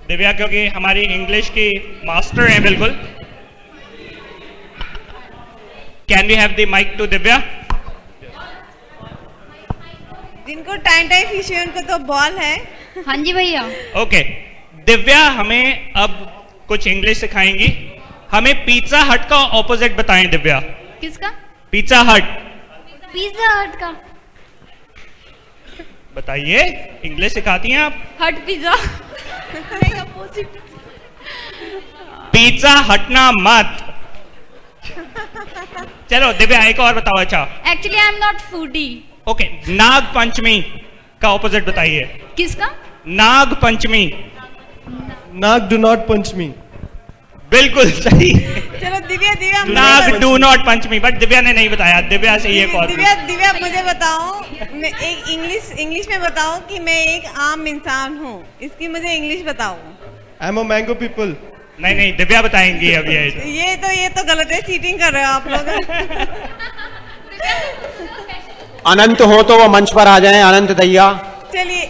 S7: दिव्या क्योंकि हमारी इंग्लिश की मास्टर हैं बिल्कुल। Can we have the mic to Divya?
S8: जिनको टाइम फिश है उनको तो बॉल है।
S2: हाँ जी भैया।
S7: ओके, दिव्या हमें अब कुछ इंग्लिश सिखाएंगी। हमें पिज्जा हट का ऑपोजिट बताएं दिव्या।
S2: किसका?
S7: पिज्जा हट।
S2: पिज्जा हट का
S7: बताइए, इंग्लिश सिखाती हैं आप?
S2: हट पिज्जा।
S7: पिज्जा हटना मत। चलो दिव्या एक और बताओ। अच्छा,
S2: actually I am not foodie.
S7: Okay, Nag Panchami का ऑपोजिट बताइए।
S2: किसका?
S7: Nag Panchami.
S12: Nag do not punch me.
S7: बिल्कुल सही।
S8: चलो Divya
S7: Nag do not punch me, but Divya ने नहीं बताया। दिव्या से ये कौन?
S8: दिव्या मुझे बताओ, मैं एक इंग्लिश में बताओ कि मैं एक आम इंसान हूँ, इसकी मुझे इंग्लिश बताओ।
S12: I am a mango people.
S7: नहीं, दिव्या बताएंगी अब।
S8: ये तो गलत है, चीटिंग कर रहे हो आप लोग।
S1: अनंत हो तो वो मंच पर आ जाएं, अनंत दैया।
S8: चलिए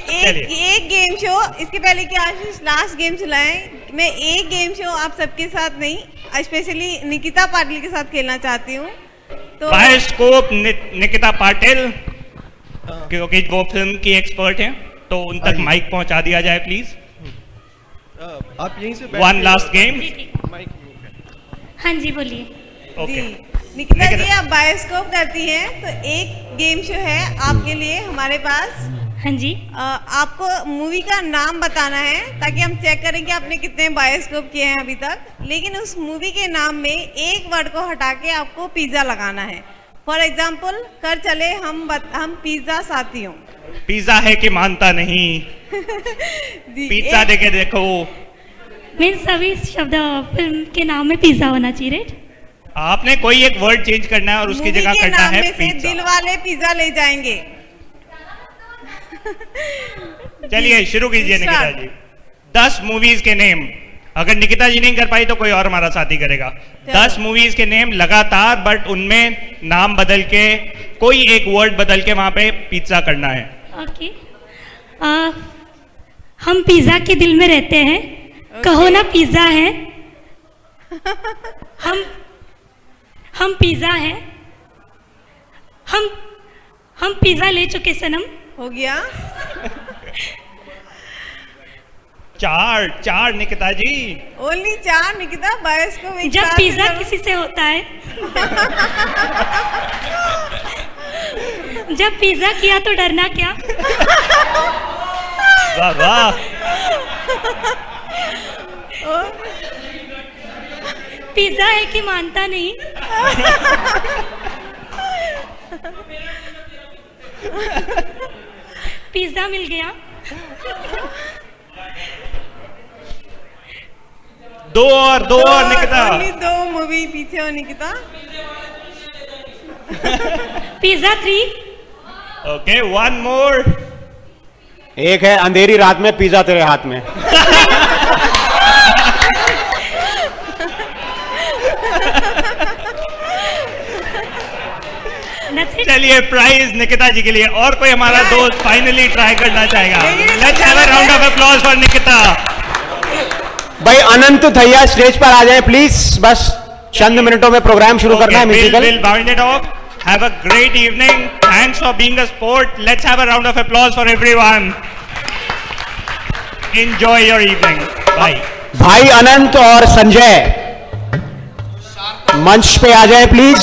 S8: एक गेम शो, इसके पहले कि आशीष लास्ट गेम चलाएं, मैं एक गेम शो आप सबके साथ नहीं, स्पेशली निकिता पाटिल के साथ खेलना चाहती हूँ। तो
S7: बायोस्कोप निकिता पाटिल, क्योंकि वो फिल्म की एक्सपर्ट हैं, तो उन तक माइक पहुंचा दिया जाए प्लीज।
S12: आप यहीं से
S7: वन लास्ट गेम।
S15: हाँ जी बोलिए।
S7: ओके,
S8: निकिता जी आप बायोस्कोप करती हैं, तो एक गेम शो है आपके लिए हमारे पास।
S15: हाँ जी।
S8: आपको मूवी का नाम बताना है ताकि हम चेक करें कि आपने कितने बायोस्कोप किए हैं अभी तक, लेकिन उस मूवी के नाम में एक वर्ड को हटा के आपको पिज्जा लगाना है। फॉर एग्जाम्पल कर चले हम पिज्जा साथी हूँ।
S7: पिज्जा है कि मानता नहीं। पिज्जा देके देखो।
S15: मैं सभी शब्द फिल्म के नाम में पिज्जा होना चाहिए, राइट?
S7: आपने कोई एक वर्ड चेंज करना है और उसकी जगह करना है पिज्जा।
S8: दिल वाले पिज्जा ले जाएंगे।
S7: चलिए शुरू कीजिए निकिता जी। 10 मूवीज के नेम। अगर निकिता जी नहीं कर पाई तो कोई और हमारा साथी करेगा। 10 मूवीज के नेम लगातार, बट उनमें नाम बदल के, कोई एक वर्ड बदल के वहां पे पिज्जा करना है।
S15: ओके। हम पिज्जा के दिल में रहते हैं। कहो ना पिज्जा है। हम पिज्जा है। हम पिज्जा ले चुके सनम।
S8: हो गया।
S7: चार निकिता जी।
S8: ओनली 4 निकिता। बायोस्कोप
S15: जब पिज्जा किसी से होता है। जब पिज्जा किया तो डरना क्या?
S7: वाह वाह।
S15: पिज्जा है कि मानता नहीं। पिज्जा मिल गया।
S7: 2 और निकिता।
S8: 2 मूवी पीछे हो निकिता।
S15: पिज्जा 3।
S7: ओके, 1 मोर।
S1: एक है अंधेरी रात में पिज्जा तेरे हाथ में।
S7: चलिए प्राइज निकिता जी के लिए। और कोई हमारा दोस्त फाइनली ट्राई करना चाहेगा? Let's have a round of applause for Nikita.
S1: भाई अनंत थैया स्टेज पर आ जाएं प्लीज, बस चंद मिनटों में प्रोग्राम शुरू करना है। Musical
S7: we'll wind it off. Have a great evening. Thanks for being a sport. Let's have a round of applause for everyone. Enjoy your evening. Bye.
S1: भाई अनंत और संजय मंच पे आ जाएं प्लीज।